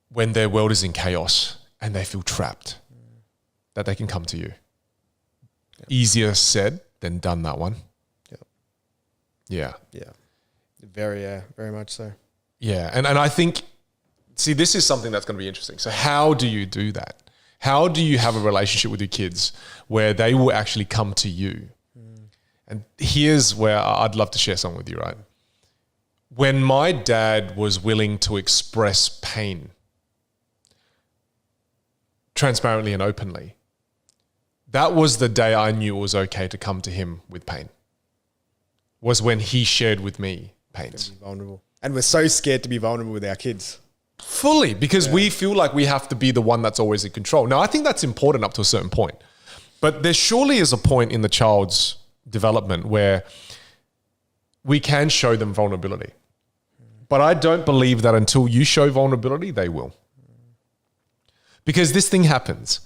when their world is in chaos and they feel trapped, that they can come to you. Easier said than done, that one. Yeah. Very much so. Yeah. And I think, see, this is something that's going to be interesting. So how do you do that? How do you have a relationship with your kids where they will actually come to you? And here's where I'd love to share something with you, right? When my dad was willing to express pain transparently and openly, that was the day I knew it was okay to come to him with pain. Was when he shared with me pains. Vulnerable. And we're so scared to be vulnerable with our kids. Fully, because we feel like we have to be the one that's always in control. Now, I think that's important up to a certain point. But there surely is a point in the child's development where we can show them vulnerability. But I don't believe that until you show vulnerability, they will. Because this thing happens.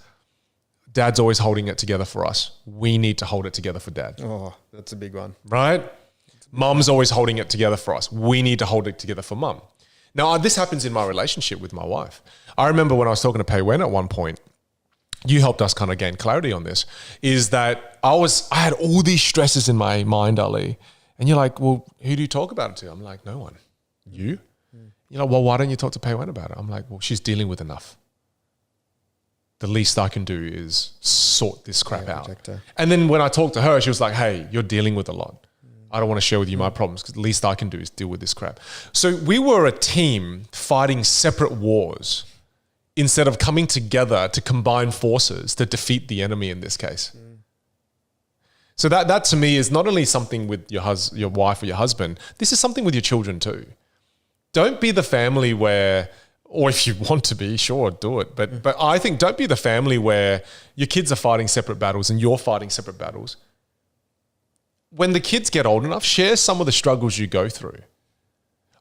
Dad's always holding it together for us. We need to hold it together for Dad. Oh, that's a big one. Right? Mum's always holding it together for us. We need to hold it together for Mum. Now, this happens in my relationship with my wife. I remember when I was talking to Pei Wen at one point, you helped us kind of gain clarity on this, is that I had all these stresses in my mind, Ali. And you're like, well, who do you talk about it to? I'm like, no one. You? You're like, well, why don't you talk to Pei Wen about it? I'm like, well, she's dealing with enough. The least I can do is sort this crap out. And then when I talked to her, she was like, hey, you're dealing with a lot. I don't want to share with you my problems because the least I can do is deal with this crap. So we were a team fighting separate wars instead of coming together to combine forces to defeat the enemy in this case. So that to me is not only something with your wife or your husband, this is something with your children too. Don't be the family where, or if you want to be, sure, do it. But I think don't be the family where your kids are fighting separate battles and you're fighting separate battles. When the kids get old enough, share some of the struggles you go through.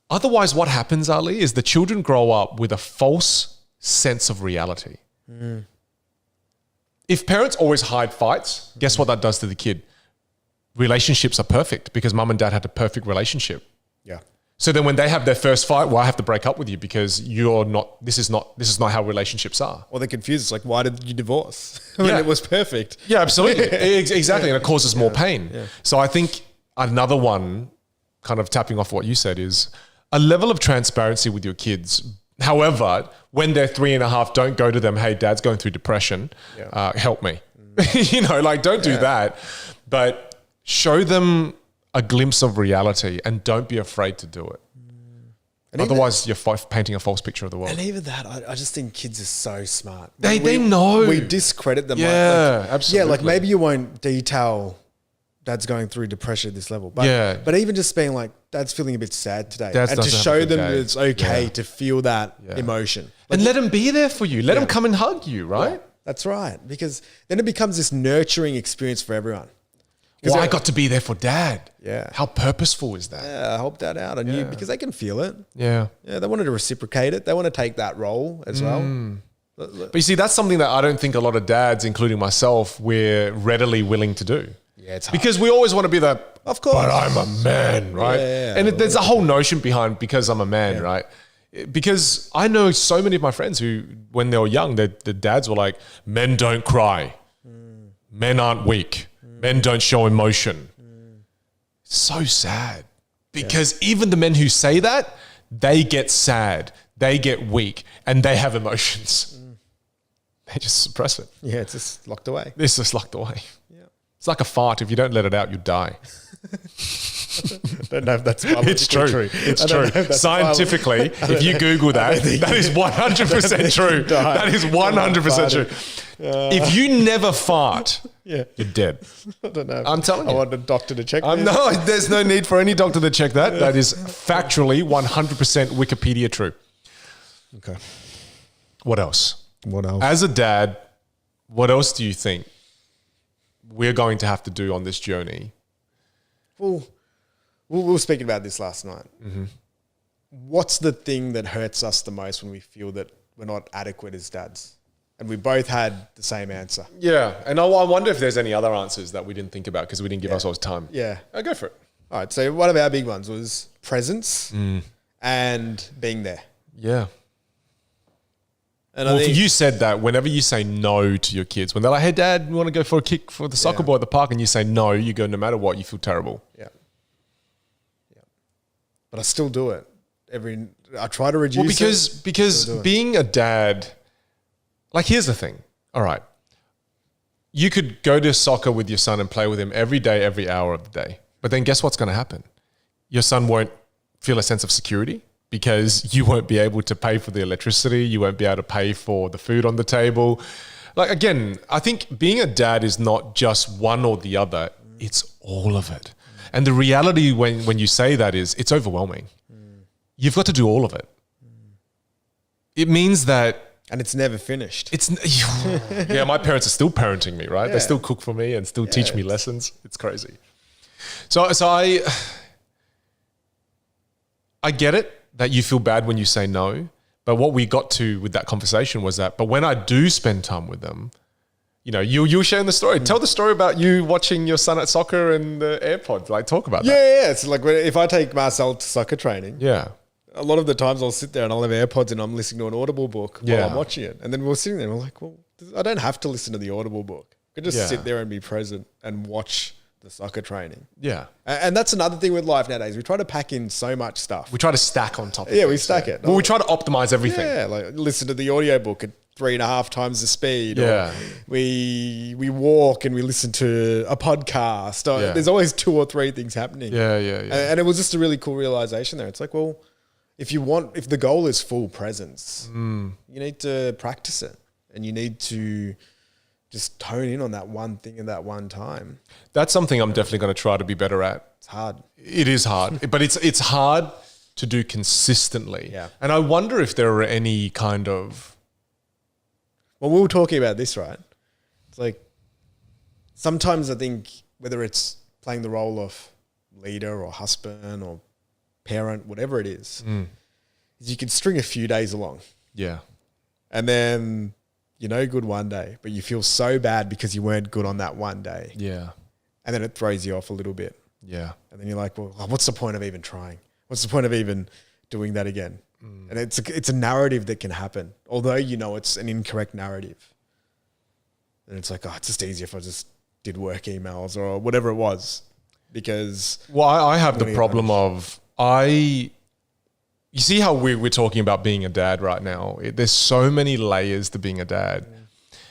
Otherwise, what happens, Ali, is the children grow up with a false sense of reality. If parents always hide fights, guess what that does to the kid? Relationships are perfect because mum and dad had a perfect relationship. Yeah. So then when they have their first fight, well, I have to break up with you because this is not how relationships are. Or they're confused. It's like, why did you divorce? I mean, it was perfect. Yeah, absolutely. Exactly. And it causes more pain. Yeah. So I think another one, kind of tapping off what you said, is a level of transparency with your kids. However, when they're 3.5, don't go to them, hey, dad's going through depression. Help me. Don't do that. But show them a glimpse of reality and don't be afraid to do it. And otherwise, you're painting a false picture of the world. And even that, I just think kids are so smart. They know. We discredit them. Yeah, absolutely. Yeah, like maybe you won't detail dad's going through depression at this level. But even just being like, dad's feeling a bit sad today. And to show them that it's okay to feel that emotion. And let them be there for you. Let them come and hug you, right? Yeah, that's right. Because then it becomes this nurturing experience for everyone. Well, I got to be there for dad. Yeah. How purposeful is that? Yeah, help dad out. And you, because they can feel it. Yeah. Yeah, they wanted to reciprocate it. They want to take that role as well. But you see, that's something that I don't think a lot of dads, including myself, we're readily willing to do. Yeah, it's hard. Because we always want to be the, of course, but I'm a man, right? And there's a whole notion behind because I'm a man, right? Because I know so many of my friends who, when they were young, the dads were like, men don't cry. Men aren't weak. Men don't show emotion. So sad. Because even the men who say that, they get sad, they get weak, and they have emotions. They just suppress it. Yeah, it's just locked away. It's just locked away. Yeah. It's like a fart. If you don't let it out, you die. I don't know if that's it's true. It's true. Scientifically, if you Google that, that is 100% true. That is 100% true. If you never fart, you're dead. I don't know. I'm telling you. I want a doctor to check this. No, there's no need for any doctor to check that. That is factually 100% Wikipedia true. Okay. What else? What else? As a dad, what else do you think we're going to have to do on this journey? Well, we were speaking about this last night. What's the thing that hurts us the most when we feel that we're not adequate as dads? And we both had the same answer. Yeah. And I wonder if there's any other answers that we didn't think about because we didn't give ourselves time. Yeah. Go for it. All right. So one of our big ones was presence and being there. Yeah. And well, you said that whenever you say no to your kids, when they're like, hey, dad, we want to go for a kick for the soccer ball at the park, and you say no, you go, no matter what, you feel terrible. Yeah. But I still do it. I try to reduce it. Because being a dad, like, here's the thing. All right. You could go to soccer with your son and play with him every day, every hour of the day. But then guess what's going to happen? Your son won't feel a sense of security because you won't be able to pay for the electricity. You won't be able to pay for the food on the table. Like, again, I think being a dad is not just one or the other. It's all of it. And the reality when you say that is it's overwhelming. You've got to do all of it. It means that... And it's never finished. Yeah, my parents are still parenting me, right? Yeah. They still cook for me and still teach me lessons. It's crazy. So I get it that you feel bad when you say no. But what we got to with that conversation was that, but when I do spend time with them, you sharing the story. Tell the story about you watching your son at soccer and the AirPods. Like, talk about that. Yeah. It's like if I take Marcel to soccer training, Yeah. a lot of the times I'll sit there and I'll have AirPods and I'm listening to an Audible book while I'm watching it. And then we're sitting there and we're like, well, I don't have to listen to the Audible book. I could just sit there and be present and watch the soccer training. Yeah. And that's another thing with life nowadays. We try to pack in so much stuff. We try to stack on top of we stack it. Well, we try to optimize everything. Yeah, like listen to the audiobook at 3.5 times the speed. Yeah. Or we walk and we listen to a podcast. Or there's always 2 or 3 things happening. Yeah. And it was just a really cool realization there. It's like, well, if the goal is full presence, you need to practice it and you need to just tone in on that one thing at that one time. That's something I'm definitely going to try to be better at. It's hard. It is hard, but it's hard to do consistently. Yeah. And I wonder if there are any kind of... Well, we were talking about this, right? It's like sometimes I think whether it's playing the role of leader or husband or parent, whatever it is you can string a few days along. Yeah. And then you're no good one day, but you feel so bad because you weren't good on that one day. Yeah. And then it throws you off a little bit. Yeah. And then you're like, well, what's the point of even trying? What's the point of even doing that again? And it's a narrative that can happen, although it's an incorrect narrative. And it's like, it's just easier if I just did work emails or whatever it was. Because... Well, I have the problem of... You see how we're talking about being a dad right now? There's so many layers to being a dad.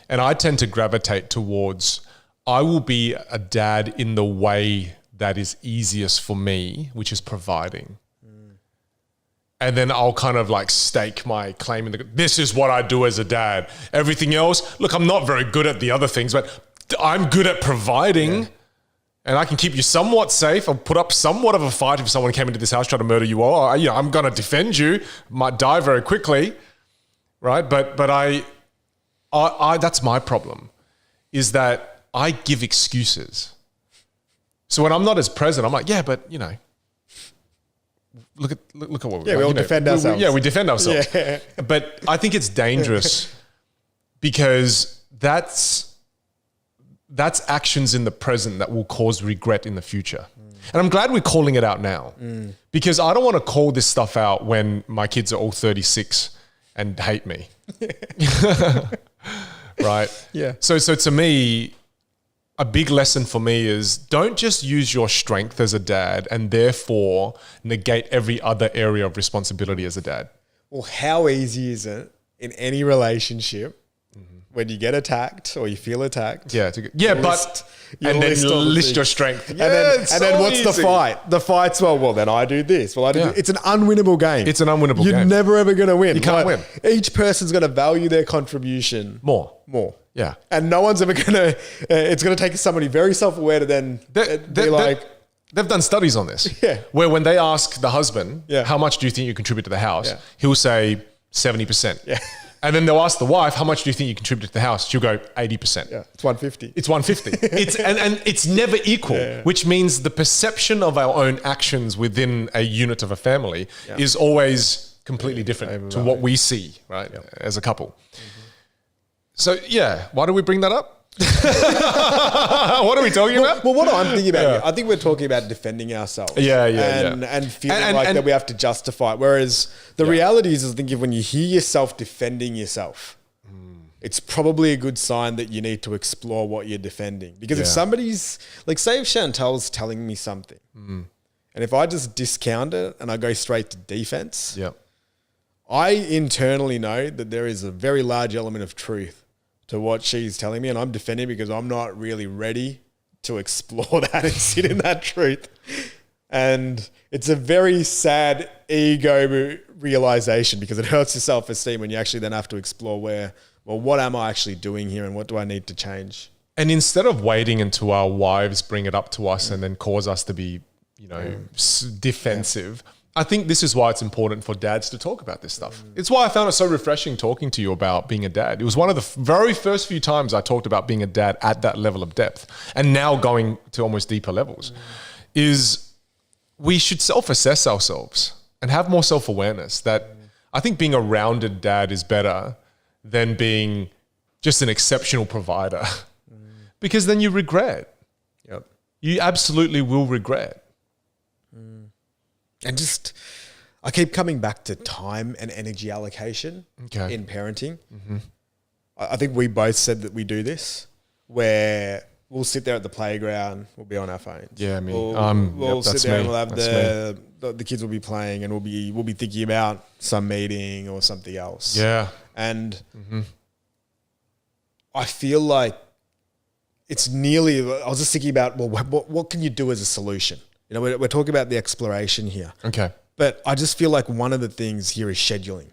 And I tend to gravitate towards, I will be a dad in the way that is easiest for me, which is providing. And then I'll kind of like stake my claim this is what I do as a dad. Everything else, look, I'm not very good at the other things, but I'm good at providing. Yeah. And I can keep you somewhat safe. I'll put up somewhat of a fight if someone came into this house trying to murder you all. I'm going to defend you. Might die very quickly, right? But I that's my problem, is that I give excuses. So when I'm not as present, I'm like, but look at what we we all defend ourselves. We defend ourselves. Yeah. But I think it's dangerous because that's actions in the present that will cause regret in the future. And I'm glad we're calling it out now because I don't want to call this stuff out when my kids are all 36 and hate me. Right? Yeah. So to me, a big lesson for me is don't just use your strength as a dad and therefore negate every other area of responsibility as a dad. Well, how easy is it in any relationship when you get attacked or you feel attacked? List your strength. And then what's the fight? The fight's, well, then I do this. Well, I do this. It's an unwinnable game. It's an unwinnable game. You're never, ever going to win. You can't win. Each person's going to value their contribution more. Yeah. And no one's ever going to, it's going to take somebody very self-aware to then be like... They've done studies on this. Yeah. Where when they ask the husband, how much do you think you contribute to the house? Yeah. He'll say 70%. Yeah. And then they'll ask the wife, how much do you think you contribute to the house? She'll go 80%. Yeah, it's 150. It's 150. and it's never equal, which means the perception of our own actions within a unit of a family is always completely different to what we see, right, as a couple. So, why do we bring that up? What are we talking about? Well, what I'm thinking about here, I think we're talking about defending ourselves. And feeling like that we have to justify it. Whereas the reality is, I think when you hear yourself defending yourself, it's probably a good sign that you need to explore what you're defending. Because if somebody's, like say if Chantel's telling me something, and if I just discount it and I go straight to defense, I internally know that there is a very large element of truth to what she's telling me, and I'm defending because I'm not really ready to explore that and sit in that truth. And it's a very sad ego realization because it hurts your self-esteem when you actually then have to explore what am I actually doing here and what do I need to change? And instead of waiting until our wives bring it up to us and then cause us to be, defensive, I think this is why it's important for dads to talk about this stuff. It's why I found it so refreshing talking to you about being a dad. It was one of the very first few times I talked about being a dad at that level of depth, and now going to almost deeper levels, is we should self-assess ourselves and have more self-awareness that I think being a rounded dad is better than being just an exceptional provider. Because then you regret. Yep. You absolutely will regret. And just, I keep coming back to time and energy allocation in parenting. I think we both said that we do this, where we'll sit there at the playground, we'll be on our phones. Yeah, me. We'll sit there and we'll have the kids will be playing, and we'll be thinking about some meeting or something else. Yeah. And I feel like it's nearly, I was just thinking about, well, what can you do as a solution? You know, we're talking about the exploration here. Okay. But I just feel like one of the things here is scheduling.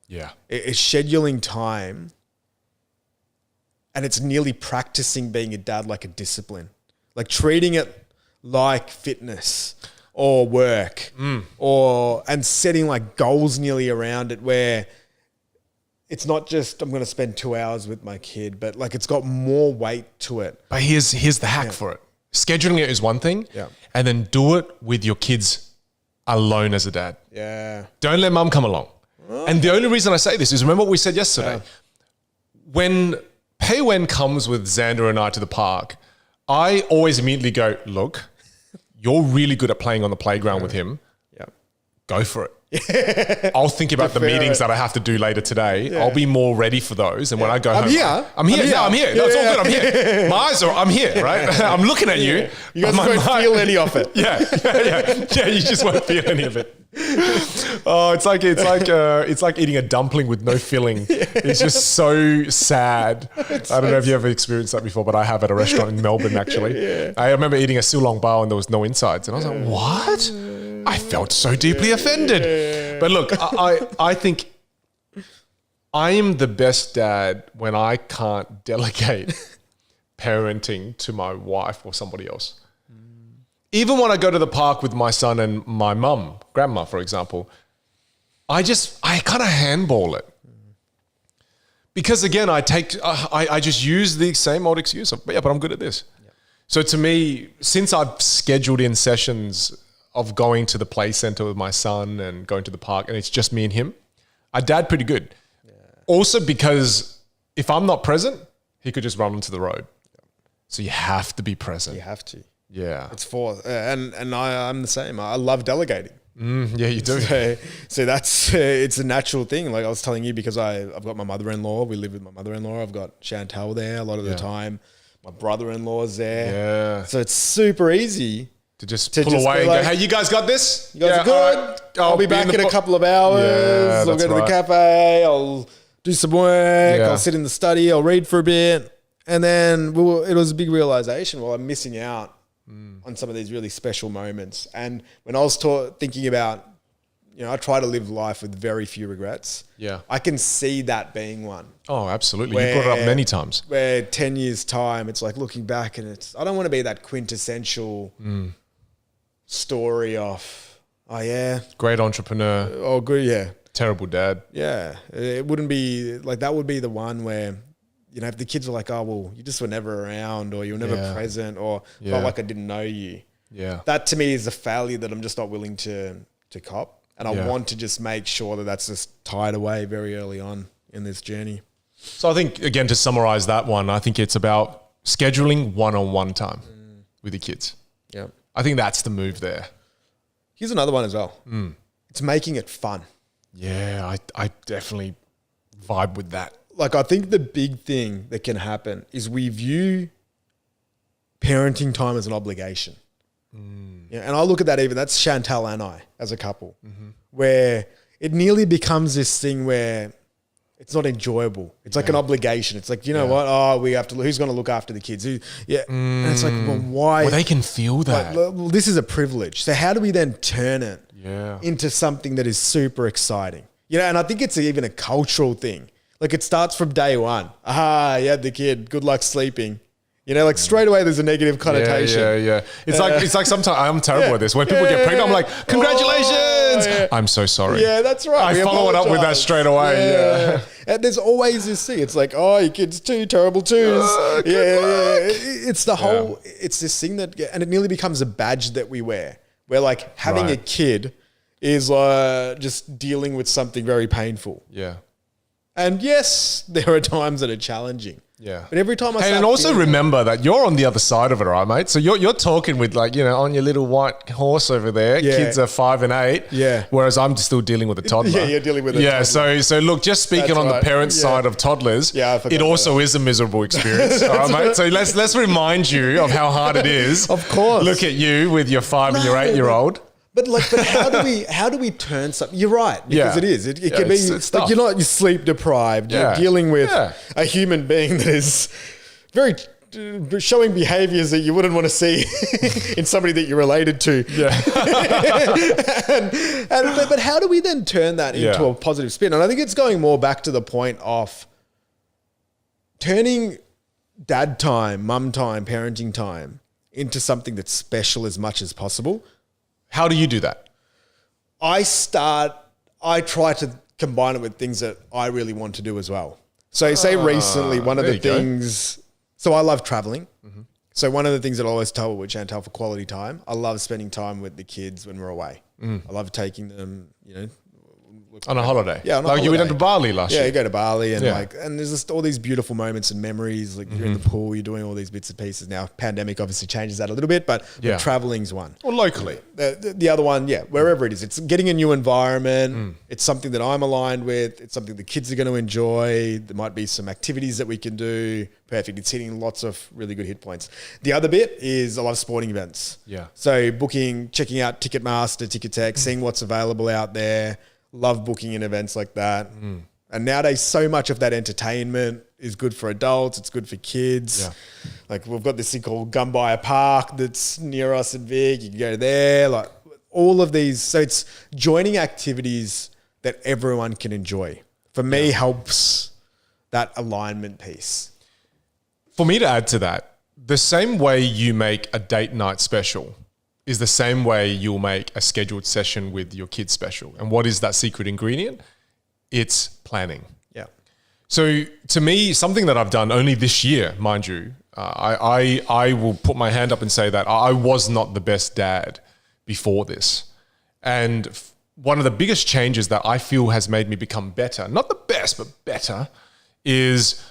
Yeah. It's scheduling time, and it's nearly practicing being a dad like a discipline, like treating it like fitness or work and setting like goals nearly around it, where it's not just I'm going to spend 2 hours with my kid, but like it's got more weight to it. But here's the hack for it. Scheduling it is one thing, and then do it with your kids alone as a dad. Yeah. Don't let mum come along. And the only reason I say this is, remember what we said yesterday? When Pei Wen comes with Xander and I to the park, I always immediately go, look, you're really good at playing on the playground with him. Yeah. Go for it. I'll think about the meetings that I have to do later today. I'll be more ready for those. And when I go home, I'm here. I'm here. No, it's all good. I'm here. My eyes are, I'm here, right? I'm looking at you. You guys won't feel any of it. Yeah, you just won't feel any of it. Oh, it's like eating a dumpling with no filling. It's just so sad. I don't know if you ever experienced that before, but I have at a restaurant in Melbourne, actually. I remember eating a silong bao and there was no insides. And I was like, what? I felt so deeply offended. But look, I think I am the best dad when I can't delegate parenting to my wife or somebody else. Even when I go to the park with my son and my mum, grandma, for example, I kind of handball it. Because again, I just use the same old excuse of, but I'm good at this. Yeah. So to me, since I've scheduled in sessions of going to the play center with my son and going to the park, and it's just me and him, I dad pretty good. Yeah. Also because if I'm not present, he could just run onto the road. Yeah. So you have to be present. You have to. Yeah. It's and I'm the same. I love delegating. Yeah, you do. So that's, it's a natural thing. Like I was telling you, because I've got my mother-in-law. We live with my mother-in-law. I've got Chantal there a lot of the time. My brother-in-law's there. Yeah. So it's super easy to pull away and go, hey, you guys got this? You guys are good? Right. I'll be back in a couple of hours. Yeah, I'll go to the cafe. I'll do some work. I'll sit in the study. I'll read for a bit. And then it was a big realization. Well, I'm missing out on some of these really special moments. And when I was thinking about, I try to live life with very few regrets. Yeah. I can see that being one. Oh, absolutely. You brought it up many times. Where 10 years time, it's like looking back and I don't want to be that quintessential story of, oh yeah. Great entrepreneur. Oh, good. Yeah. Terrible dad. Yeah. It wouldn't be like, that would be the one where, if the kids were like, oh, well, you just were never around, or you were never present, or felt like I didn't know you. Yeah. That to me is a failure that I'm just not willing to cop. And I want to just make sure that that's just tied away very early on in this journey. So I think, again, to summarize that one, I think it's about scheduling one-on-one time with your kids. Yeah. I think that's the move there. Here's another one as well. It's making it fun. Yeah, I definitely vibe with that. Like, I think the big thing that can happen is we view parenting time as an obligation. Yeah, and I look at that that's Chantal and I as a couple, where it nearly becomes this thing where it's not enjoyable. It's like an obligation. It's like, what? Oh, we have to, who's going to look after the kids? And it's like, well, why? Well, they can feel that. Like, well, this is a privilege. So how do we then turn it into something that is super exciting? And I think it's even a cultural thing. Like it starts from day one. You had the kid, good luck sleeping. Like straight away there's a negative connotation. Yeah. It's like sometimes I'm terrible at this. When people get pregnant, I'm like, congratulations. I'm so sorry. Yeah, that's right. I follow it up with that straight away. Yeah. And there's always this thing. It's like, oh, your kid's two terrible twos. It's the whole, it's this thing that, and it nearly becomes a badge that we wear. Where like having a kid is just dealing with something very painful. Yeah. And yes, there are times that are challenging. Yeah. But every time I and also remember that you're on the other side of it, right, mate? So you're talking with like, on your little white horse over there. Yeah. Kids are 5 and 8. Yeah. Whereas I'm still dealing with a toddler. Yeah, you're dealing with a toddler. So look, just speaking That's on right. the parent side of toddlers, it also is a miserable experience. All right, mate? So let's remind you of how hard it is. Of course. Look at you with your 5 and your 8-year-old. But how do we turn something? You're right, because it is. It can be it's like you're sleep deprived. You're dealing with a human being that is very showing behaviors that you wouldn't want to see in somebody that you're related to. Yeah. But how do we then turn that into a positive spin? And I think it's going more back to the point of turning dad time, mum time, parenting time into something that's special as much as possible. How do you do that? I try to combine it with things that I really want to do as well. So say recently, one of the things, so I love traveling. Mm-hmm. So one of the things that I always tell with Chantal for quality time, I love spending time with the kids when we're away. I love taking them, on a holiday. Yeah, on a like holiday. You went to Bali last year. Yeah, you go to Bali and and there's just all these beautiful moments and memories. Like you're in the pool, you're doing all these bits and pieces. Now, pandemic obviously changes that a little bit, but traveling's one. Or locally. The other one, wherever it is. It's getting a new environment. It's something that I'm aligned with. It's something the kids are going to enjoy. There might be some activities that we can do. Perfect. It's hitting lots of really good hit points. The other bit is I love sporting events. Yeah. So booking, checking out Ticketmaster, Ticketek, seeing what's available out there. Love booking in events like that. And nowadays, so much of that entertainment is good for adults. It's good for kids. Yeah. Like we've got this thing called Gumbaya Park that's near us at Vig. You can go there. Like all of these. So it's joining activities that everyone can enjoy. For me, helps that alignment piece. For me to add to that, the same way you make a date night special is the same way you'll make a scheduled session with your kids special. And what is that secret ingredient? It's planning. Yeah. So to me, something that I've done only this year, mind you, I will put my hand up and say that I was not the best dad before this. And one of the biggest changes that I feel has made me become better, not the best, but better, is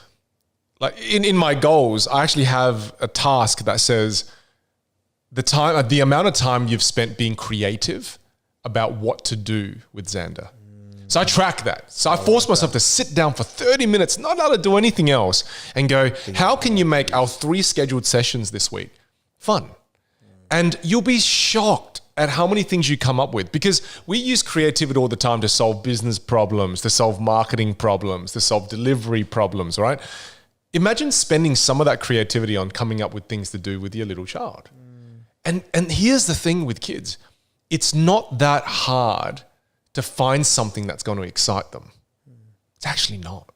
like in my goals, I actually have a task that says, the amount of time you've spent being creative about what to do with Xander. So I track that. So I force myself to sit down for 30 minutes, not allowed to do anything else, and go, how can you make our 3 scheduled sessions this week fun? And you'll be shocked at how many things you come up with, because we use creativity all the time to solve business problems, to solve marketing problems, to solve delivery problems, right? Imagine spending some of that creativity on coming up with things to do with your little child. And here's the thing with kids. It's not that hard to find something that's going to excite them. It's actually not.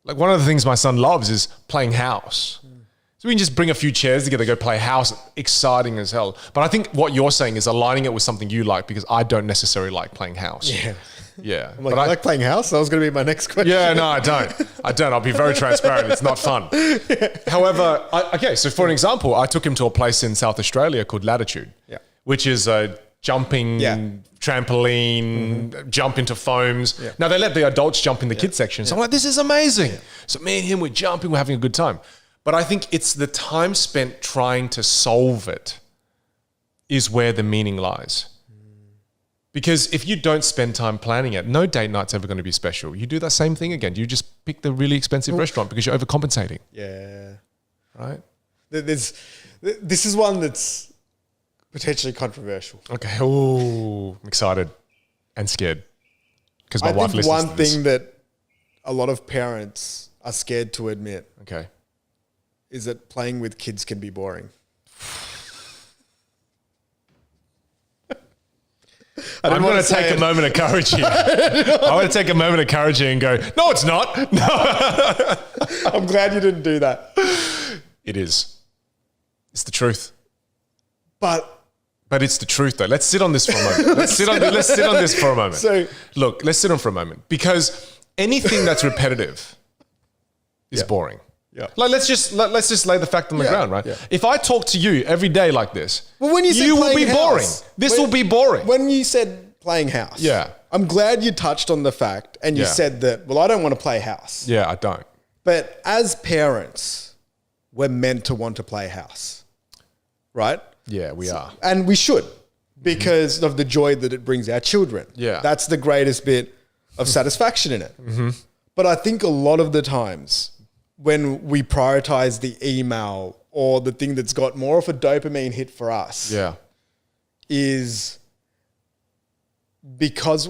Like one of the things my son loves is playing house. So we can just bring a few chairs together, go play house, exciting as hell. But I think what you're saying is aligning it with something you like, because I don't necessarily like playing house. Yeah. I'm like, I like playing house? That was going to be my next question. Yeah, no, I don't. I'll be very transparent. It's not fun. However, so for an example, I took him to a place in South Australia called Latitude, which is a jumping trampoline, jump into foams. Yeah. Now, they let the adults jump in the kids section. So I'm like, this is amazing. Yeah. So me and him, we're jumping, we're having a good time. But I think it's the time spent trying to solve it is where the meaning lies. Because if you don't spend time planning it, no date night's ever going to be special. You do that same thing again. You just pick the really expensive restaurant because you're overcompensating. Yeah. Right? This is one that's potentially controversial. Okay. Oh, I'm excited and scared because my wife listens to this. One thing that a lot of parents are scared to admit is that playing with kids can be boring. I'm going to take a moment of courage here. I want to take a moment of courage here and go, no, it's not. No. I'm glad you didn't do that. It is. It's the truth. But it's the truth, though. Let's sit on this for a moment. Let's sit on this for a moment. So, look, let's sit on for a moment, because anything that's repetitive is boring. Yeah. Like let's just lay the fact on the ground, right? Yeah. If I talk to you every day like this, when you will be boring. This will be boring. When you said playing house, I'm glad you touched on the fact and you Yeah. said that, well, I don't want to play house. Yeah, I don't. But as parents, we're meant to want to play house, right? Yeah, we are. And we should because of the joy that it brings our children. Yeah. That's the greatest bit of satisfaction in it. But I think a lot of the times when we prioritize the email or the thing that's got more of a dopamine hit for us Yeah. is because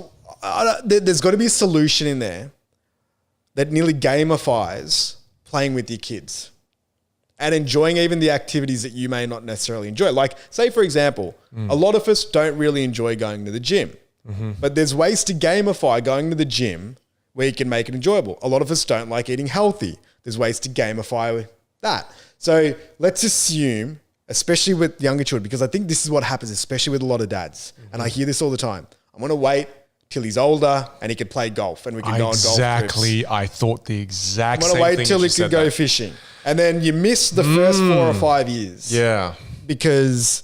there's got to be a solution in there that nearly gamifies playing with your kids and enjoying even the activities that you may not necessarily enjoy. Like, say, for example, a lot of us don't really enjoy going to the gym, but there's ways to gamify going to the gym where you can make it enjoyable. A lot of us don't like eating healthy. There's ways to gamify that. So let's assume, especially with younger children, because I think this is what happens, especially with a lot of dads. And I hear this all the time. I'm going to wait till he's older and he can play golf and we can go on golf trips. Exactly. I thought the exact same I'm thing. going to wait till he can go fishing. And then you miss the first 4 or 5 years. Yeah. Because,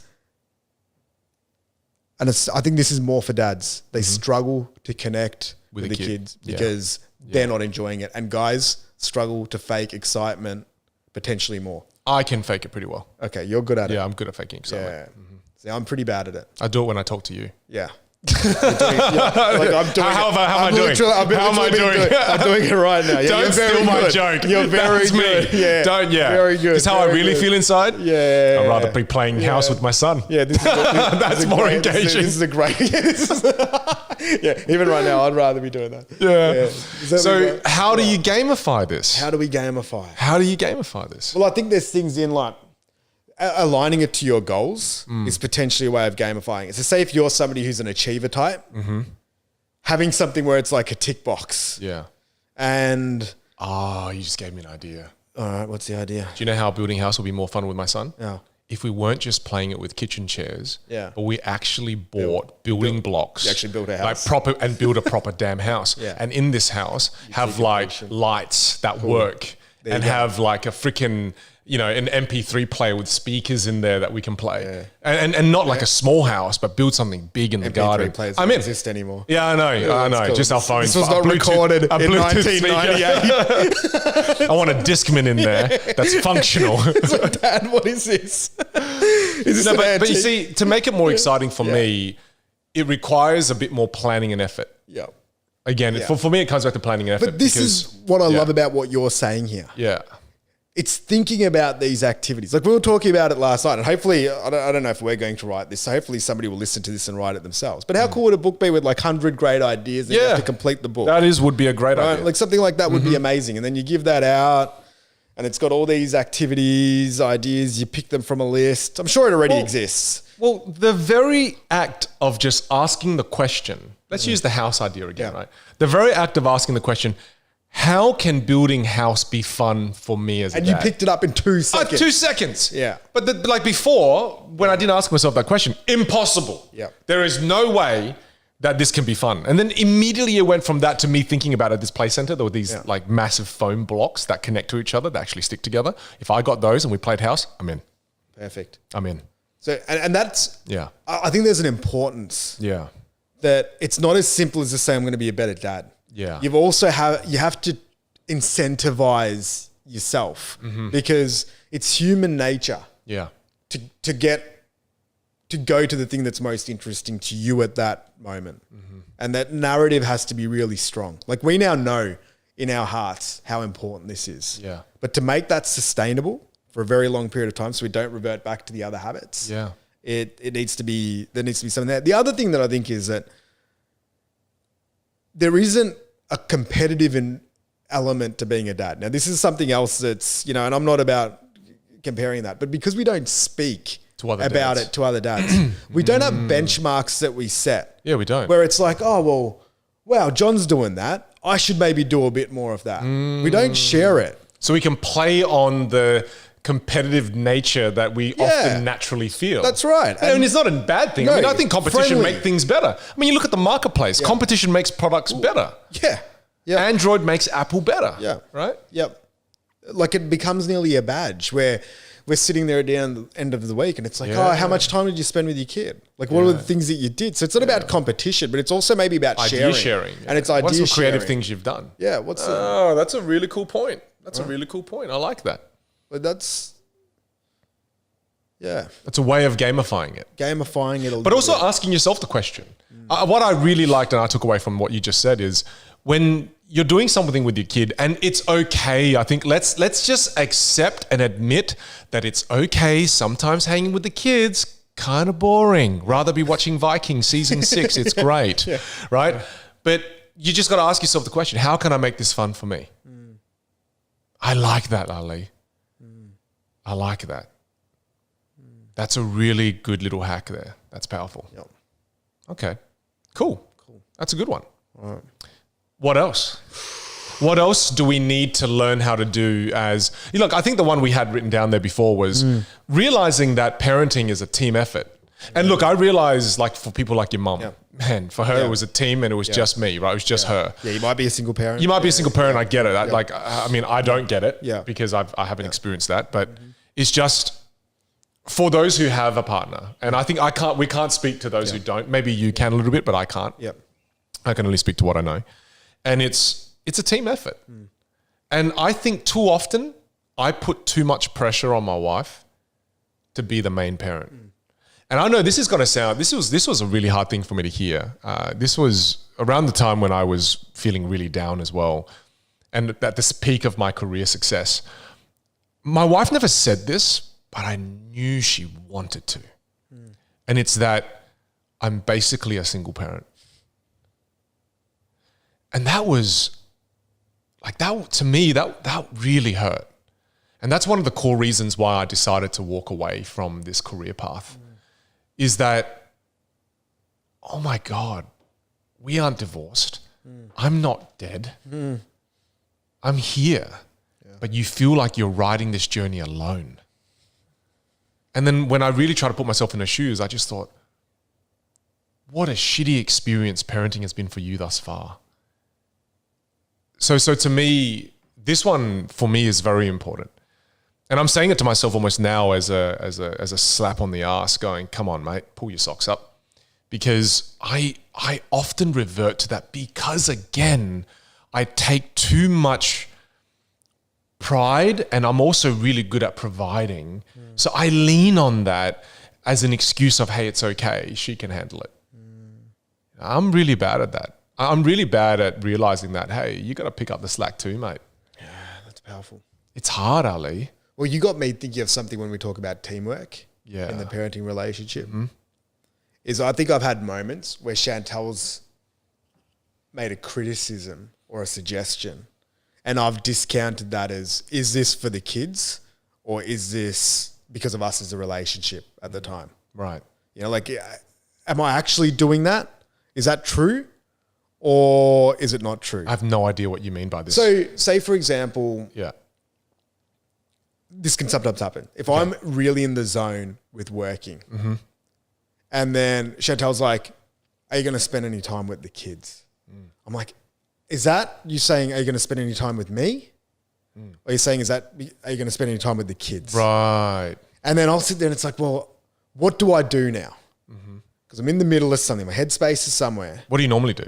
and I think this is more for dads, they struggle to connect with the kids because they're not enjoying it. And guys struggle to fake excitement potentially more. I can fake it pretty well. Okay, you're good at it. Yeah, I'm good at faking excitement. Yeah. See, I'm pretty bad at it. I do it when I talk to you. Yeah. I'm doing How am I doing? I'm doing it right now. Yeah, Don't steal my joke. You're very That's good. Me. Yeah. Don't, yeah. Very good. This is how I really feel inside? Yeah. I'd rather be playing house with my son. Yeah, That's more engaging. This is a great. Yeah, even right now, I'd rather be doing that. Yeah. So, right? how do you gamify this? How do we gamify? How do you gamify this? Well, I think there's things in like aligning it to your goals is potentially a way of gamifying it. So say if you're somebody who's an achiever type, having something where it's like a tick box. Yeah. And you just gave me an idea. all right, what's the idea? Do you know how building a house will be more fun with my son? Yeah. If we weren't just playing it with kitchen chairs, Yeah. but we actually bought building blocks. You actually built a house. Like proper, and build a proper damn house. Yeah. And in this house, have like lights that work and have like a freaking, an MP3 player with speakers in there that we can play. Yeah. And not like a small house, but build something big in the garden. Players don't exist anymore. Yeah, I know. Cool. Just our phones. This was not recorded in 1998. I want a Discman in there that's functional. So, Dad, what is this? Is this but you see, to make it more exciting for me, it requires a bit more planning and effort. Yeah. Again, for me, it comes back to planning and effort. But this is what I love about what you're saying here. Yeah. It's thinking about these activities. Like we were talking about it last night, and hopefully, I don't know if we're going to write this, so hopefully somebody will listen to this and write it themselves. But how cool would a book be with like 100 great ideas and you have to complete the book? Would be a great idea. Like something like that would be amazing. And then you give that out and it's got all these activities, ideas, you pick them from a list. I'm sure it already exists. Well, the very act of just asking the question, let's use the house idea again, right? The very act of asking the question, how can building house be fun for me as a dad? And you picked it up in 2 seconds. 2 seconds. Yeah. But like before, when I didn't ask myself that question, impossible. Yeah. There is no way that this can be fun. And then immediately it went from that to me thinking about at this play center, there were these like massive foam blocks that connect to each other, that actually stick together. If I got those and we played house, I'm in. Perfect. I'm in. So, and that's, Yeah. I think there's an importance Yeah. that it's not as simple as to say, I'm going to be a better dad. Yeah. You have to incentivize yourself because it's human nature Yeah. to go to the thing that's most interesting to you at that moment. And that narrative has to be really strong. Like we now know in our hearts how important this is. Yeah. But to make that sustainable for a very long period of time so we don't revert back to the other habits. Yeah. There needs to be something there. The other thing that I think is that there isn't a competitive element to being a dad. Now, this is something else that's, and I'm not about comparing that, but because we don't speak about it to other dads, we don't have benchmarks that we set. Yeah, we don't. Where it's like, oh, well, wow, John's doing that. I should maybe do a bit more of that. We don't share it. So we can play on the competitive nature that we often naturally feel. That's right. And it's not a bad thing. No, I think competition friendly. makes things better. I mean, you look at the marketplace. Competition makes products better. Yeah. Yeah. Android makes Apple better. Yeah. Right? Yep. Like it becomes nearly a badge where we're sitting there at the end of the week and it's like, oh, how much time did you spend with your kid? Like, what are the things that you did? So it's not about competition, but it's also maybe about sharing. And it's idea What's some creative sharing. things you've done? Yeah. That's a really cool point. That's a really cool point. I like that. But that's a way of gamifying it. Gamifying it. But also asking yourself the question. What I really liked and I took away from what you just said is when you're doing something with your kid and it's okay. I think let's just accept and admit that it's okay. Sometimes hanging with the kids, kind of boring. Rather be watching Vikings season 6. It's great, right? But you just got to ask yourself the question, how can I make this fun for me? I like that, Ali. I like that. That's a really good little hack there. That's powerful. Yep. Okay, cool. That's a good one. All right. What else? What else do we need to learn how to do as... Look, I think the one we had written down there before was realizing that parenting is a team effort. And look, I realize like for people like your mum, man, for her it was a team and it was just me, right? It was just her. Yeah, you might be a single parent. You might be a single parent, I get it. Like, I mean, I don't get it because I haven't experienced that, but it's just... For those who have a partner, and I think we can't speak to those who don't. Maybe you can a little bit, but I can't. Yep. I can only speak to what I know. And it's a team effort. And I think too often I put too much pressure on my wife to be the main parent. And I know this is going to sound, this was a really hard thing for me to hear. This was around the time when I was feeling really down as well. And at this peak of my career success. My wife never said this, but I knew she wanted to. And it's that I'm basically a single parent. And that was like that to me, that really hurt. And that's one of the core reasons why I decided to walk away from this career path is that, oh my God, we aren't divorced. I'm not dead. I'm here. But you feel like you're riding this journey alone. And then when I really try to put myself in her shoes, I just thought, what a shitty experience parenting has been for you thus far. So to me, this one for me is very important. And I'm saying it to myself almost now as a slap on the ass going, come on, mate, pull your socks up. Because I often revert to that because again, I take too much pride and I'm also really good at providing. So I lean on that as an excuse of, hey, it's okay. She can handle it. I'm really bad at that. I'm really bad at realizing that, hey, you got to pick up the slack too, mate. Yeah, that's powerful. It's hard, Ali. Well, you got me thinking of something when we talk about teamwork in the parenting relationship. Is I think I've had moments where Chantel's made a criticism or a suggestion and I've discounted that as, is this for the kids or is this because of us as a relationship at the time? Right. You know, like, am I actually doing that? Is that true or is it not true? I have no idea what you mean by this. So say, for example, this can sometimes happen. If I'm really in the zone with working and then Chantel's like, are you going to spend any time with the kids? I'm like, is that you saying, are you going to spend any time with me? Or are you saying, are you going to spend any time with the kids? Right. And then I'll sit there and it's like, well, what do I do now? Because I'm in the middle of something. My headspace is somewhere. What do you normally do?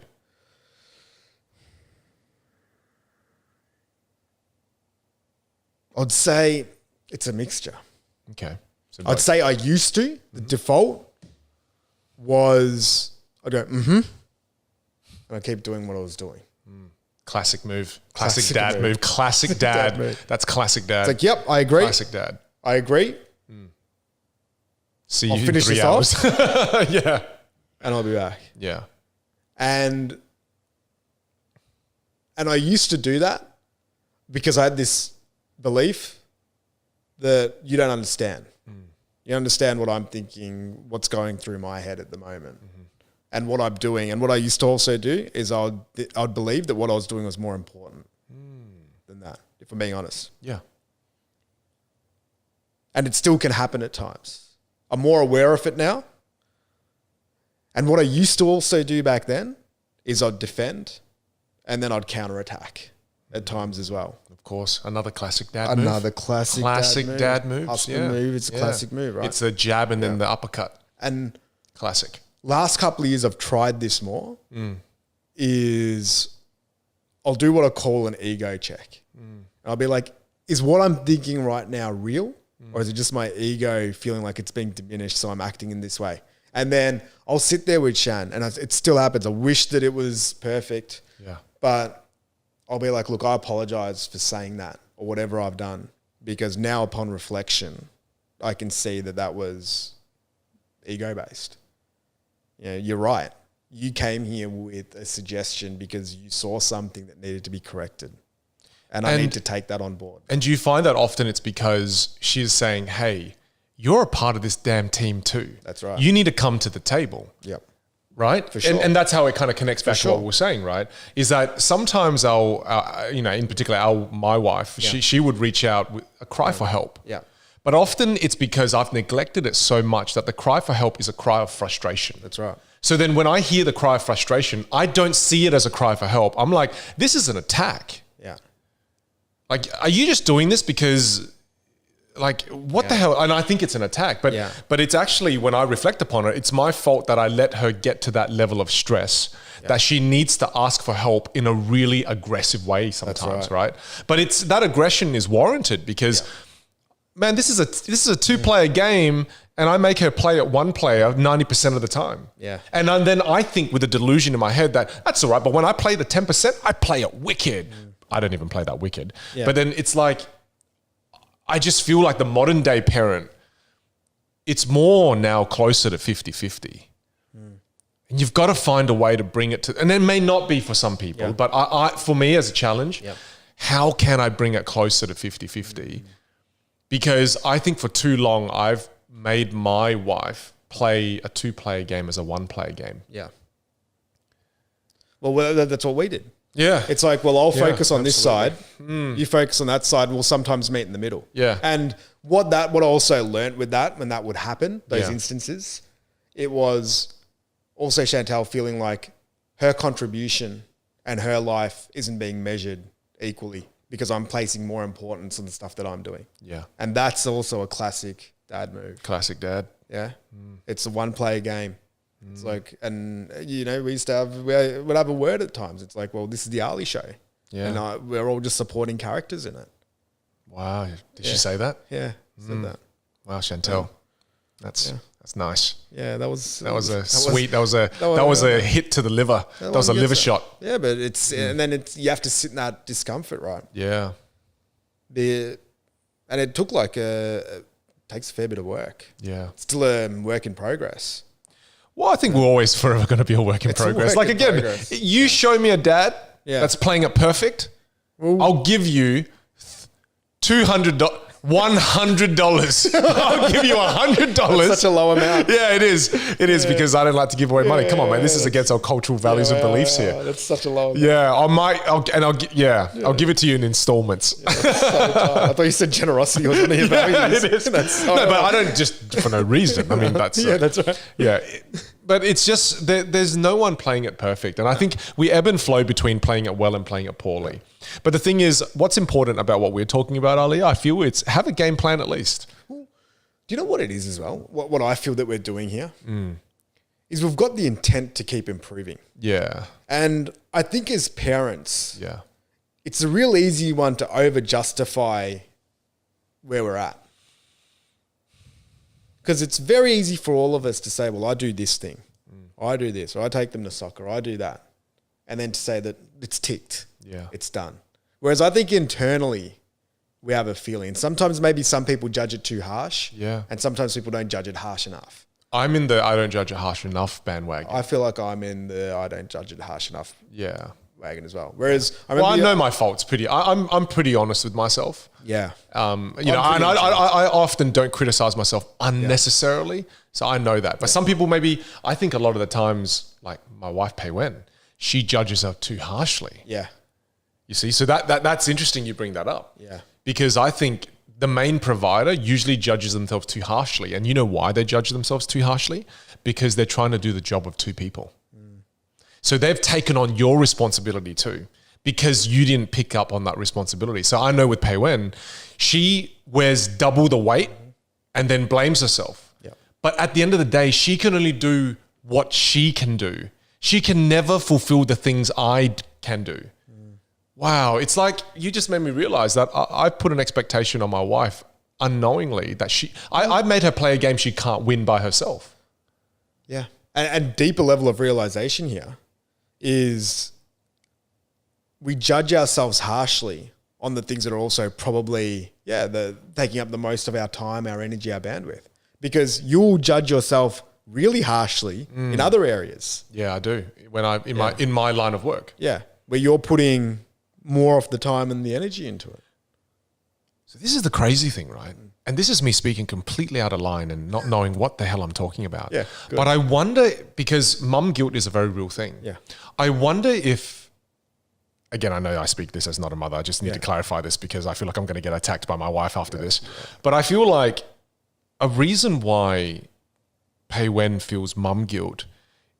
I'd say it's a mixture. Okay. So I'd say I used to. The default was I go, and I keep doing what I was doing. Classic move. Classic dad move. Classic dad. move. That's classic dad. It's like, yep, I agree. Classic dad. I agree. See you I'll in finish 3 this hours. off. Yeah. And I'll be back. Yeah. And I used to do that because I had this belief that you don't understand. You understand what I'm thinking, what's going through my head at the moment, and what I'm doing. And what I used to also do is I'd believe that what I was doing was more important than that, if I'm being honest. Yeah. And it still can happen at times. I'm more aware of it now. And what I used to also do back then is I'd defend and then I'd counterattack. at times as well. Of course, another classic dad move. Another classic dad move. Husband move. It's a classic move, right? It's a jab and then the uppercut. And classic. Last couple of years, I've tried this more. Is I'll do what I call an ego check. I'll be like, is what I'm thinking right now real? Or is it just my ego feeling like it's being diminished, so I'm acting in this way? And then I'll sit there with Shan, and it still happens. I wish that it was perfect. Yeah. But I'll be like, look, I apologize for saying that or whatever I've done, because now upon reflection, I can see that was ego-based. Yeah, you're right. You came here with a suggestion because you saw something that needed to be corrected. And I need to take that on board. And do you find that often it's because she's saying, hey, you're a part of this damn team too. That's right. You need to come to the table. Yep. Right? For sure. And that's how it kind of connects back to what we were saying, right? Is that sometimes in particular, my wife, she would reach out with a cry for help. Yeah. But often it's because I've neglected it so much that the cry for help is a cry of frustration. That's right. So then when I hear the cry of frustration, I don't see it as a cry for help. I'm like, this is an attack. Yeah. Like, are you just doing this because, like, what the hell? And I think it's an attack, but it's actually, when I reflect upon it, it's my fault that I let her get to that level of stress that she needs to ask for help in a really aggressive way sometimes, right? But it's that aggression is warranted because, man, this is a two-player game, and I make her play at one player 90% of the time. Yeah. And then I think with a delusion in my head that that's all right, but when I play the 10%, I play it wicked. I don't even play that wicked. Yeah. But then it's like, I just feel like the modern day parent, it's more now closer to 50-50. And you've got to find a way to bring it to, and it may not be for some people, but for me as a challenge, how can I bring it closer to 50-50? Because I think for too long, I've made my wife play a two-player game as a one-player game. Yeah. Well, that's what we did. Yeah. It's like, well, I'll focus on this side. You focus on that side. We'll sometimes meet in the middle. Yeah. And what I also learned with that, when that would happen, those instances, it was also Chantal feeling like her contribution and her life isn't being measured equally because I'm placing more importance on the stuff that I'm doing. Yeah. And that's also a classic dad move. Classic dad. Yeah. It's a one-player game. It's like, and we used to we'd have a word at times. It's like, well, this is the Ali show. Yeah. And we're all just supporting characters in it. Wow. Did she say that? Yeah. Said that. Wow, Chantal. That's nice. Yeah. That was a hit to the liver. That was a liver shot. Yeah. But and then you have to sit in that discomfort, right? Yeah. And it took takes a fair bit of work. Yeah. It's still a work in progress. Well, I think we're always forever going to be a work in progress. Like, again, you show me a dad that's playing it perfect, I'll give you $100. I'll give you $100. That's such a low amount. Yeah, it is. It is because I don't like to give away money. Come on, man. This is against our cultural values and beliefs here. That's such a low amount. Yeah, I'll give it to you in installments. I thought you said generosity was one of your values. It is. But I don't just for no reason. I mean, that's that's right. Yeah. But it's just, there's no one playing it perfect. And I think we ebb and flow between playing it well and playing it poorly. But the thing is, what's important about what we're talking about, Ali, I feel it's have a game plan at least. Do you know what it is as well? What I feel that we're doing here is we've got the intent to keep improving. Yeah. And I think as parents, it's a real easy one to over-justify where we're at. Because it's very easy for all of us to say, well, I do this thing. I do this. Or I take them to soccer. I do that. And then to say that it's ticked. Yeah. It's done. Whereas I think internally we have a feeling. Sometimes maybe some people judge it too harsh. Yeah. And sometimes people don't judge it harsh enough. I'm in the I don't judge it harsh enough bandwagon. I feel like I'm in the I don't judge it harsh enough wagon as well. Whereas I know my faults pretty. I'm pretty honest with myself. Yeah. And I often don't criticize myself unnecessarily. So I know that. But some people maybe, I think a lot of the times, like my wife Pei Wen, she judges her too harshly. Yeah. You see, so that's interesting you bring that up. Yeah. Because I think the main provider usually judges themselves too harshly. And you know why they judge themselves too harshly? Because they're trying to do the job of two people. So they've taken on your responsibility too. because you didn't pick up on that responsibility. So I know with Pei Wen, she wears double the weight and then blames herself. Yeah. But at the end of the day, she can only do what she can do. She can never fulfill the things I can do. Wow. It's like you just made me realize that I put an expectation on my wife unknowingly that I made her play a game she can't win by herself. Yeah. And deeper level of realization here is we judge ourselves harshly on the things that are also probably, taking up the most of our time, our energy, our bandwidth. Because you'll judge yourself really harshly in other areas. Yeah, I do. When in my line of work. Yeah. Where you're putting more of the time and the energy into it. So this is the crazy thing, right? And this is me speaking completely out of line and not knowing what the hell I'm talking about. Yeah, good. But I wonder, because mum guilt is a very real thing. Yeah. I wonder if, again, I know I speak this as not a mother. I just need to clarify this because I feel like I'm going to get attacked by my wife after this. But I feel like a reason why Pei Wen feels mum guilt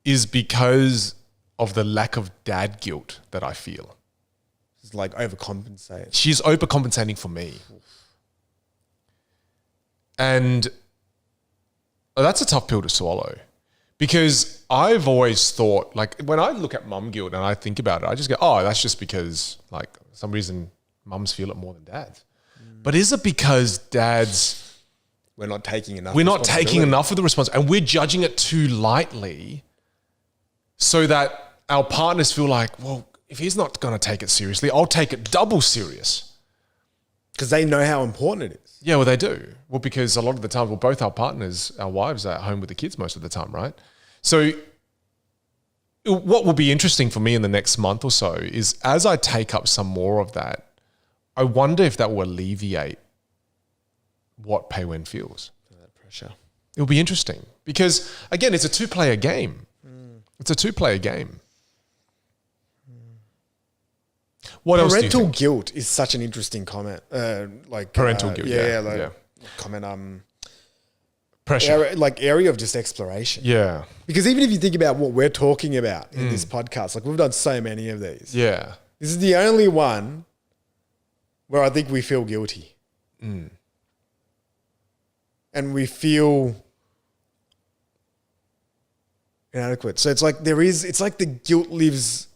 is because of the lack of dad guilt that I feel. It's like overcompensate. She's overcompensating for me. And that's a tough pill to swallow because I've always thought, like, when I look at mum guilt and I think about it, I just go, oh, that's just because, like, for some reason mums feel it more than dads. But is it because dads... We're not taking enough. We're not taking enough of the responsibility and we're judging it too lightly so that our partners feel like, well, if he's not going to take it seriously, I'll take it double serious. Because they know how important it is. Yeah, well, they do. Well, because a lot of the time, both our partners, our wives are at home with the kids most of the time, right? So what will be interesting for me in the next month or so is as I take up some more of that, I wonder if that will alleviate what Pei Wen feels. That pressure. It'll be interesting because, again, it's a two-player game. It's a two-player game. What else do you Parental think? guilt is such an interesting comment. Parental guilt, comment. Pressure. Area of just exploration. Yeah. Because even if you think about what we're talking about in this podcast, like we've done so many of these. Yeah. This is the only one where I think we feel guilty. And we feel inadequate. So it's like it's like the guilt lives...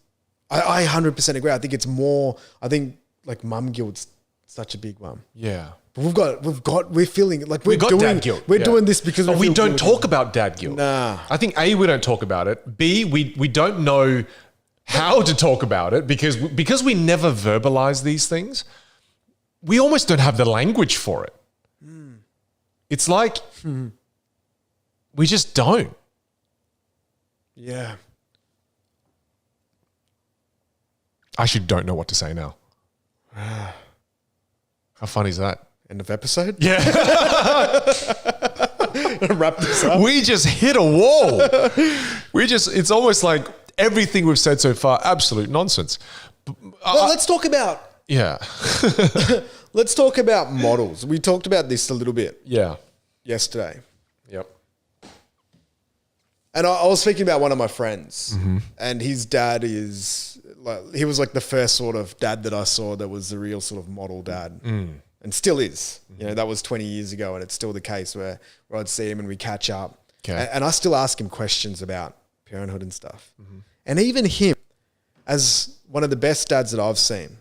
I 100% agree. I think it's more, like mum guilt's such a big one. Yeah. But we're feeling like we've got dad guilt. We're doing this because we don't talk about dad guilt. Nah. I think A, we don't talk about it. B, we don't know how to talk about it because we never verbalize these things. We almost don't have the language for it. It's like we just don't. Yeah. I actually don't know what to say now. How funny is that? End of episode? Yeah. Wrap this up. We just hit a wall. It's almost like everything we've said so far, absolute nonsense. Well, let's talk about... Yeah. Let's talk about models. We talked about this a little bit yesterday. Yep. And I was thinking about one of my friends and his dad he was like the first sort of dad that I saw that was the real sort of model dad and still is. You know, that was 20 years ago and it's still the case where I'd see him and we catch up. Okay. And I still ask him questions about parenthood and stuff. And even him, as one of the best dads that I've seen,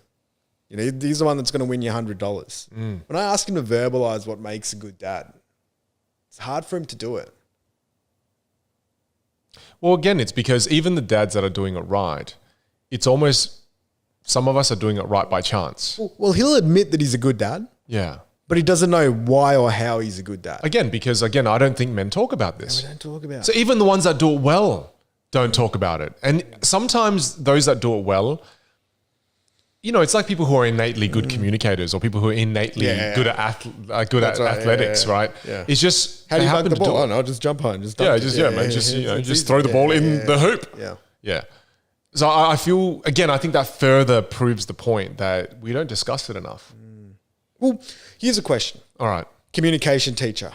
you know, he's the one that's going to win you $100. When I ask him to verbalize what makes a good dad, it's hard for him to do it. Well, again, it's because even the dads that are doing it right, it's almost some of us are doing it right by chance. Well, he'll admit that he's a good dad, Yeah. but he doesn't know why or how he's a good dad. Again, because I don't think men talk about this. We don't talk about So it. even the ones that do it well don't talk about it. And sometimes those that do it well, you know, it's like people who are innately good communicators or people who are innately good at athletics, right? Yeah. It's just How do you they dunk happen the to do ball? it. Oh, no, just jump home. Just dunk it. Just throw the ball in the hoop. Yeah. Yeah. So I feel, again, I think that further proves the point that we don't discuss it enough. Well, here's a question. All right. Communication teacher.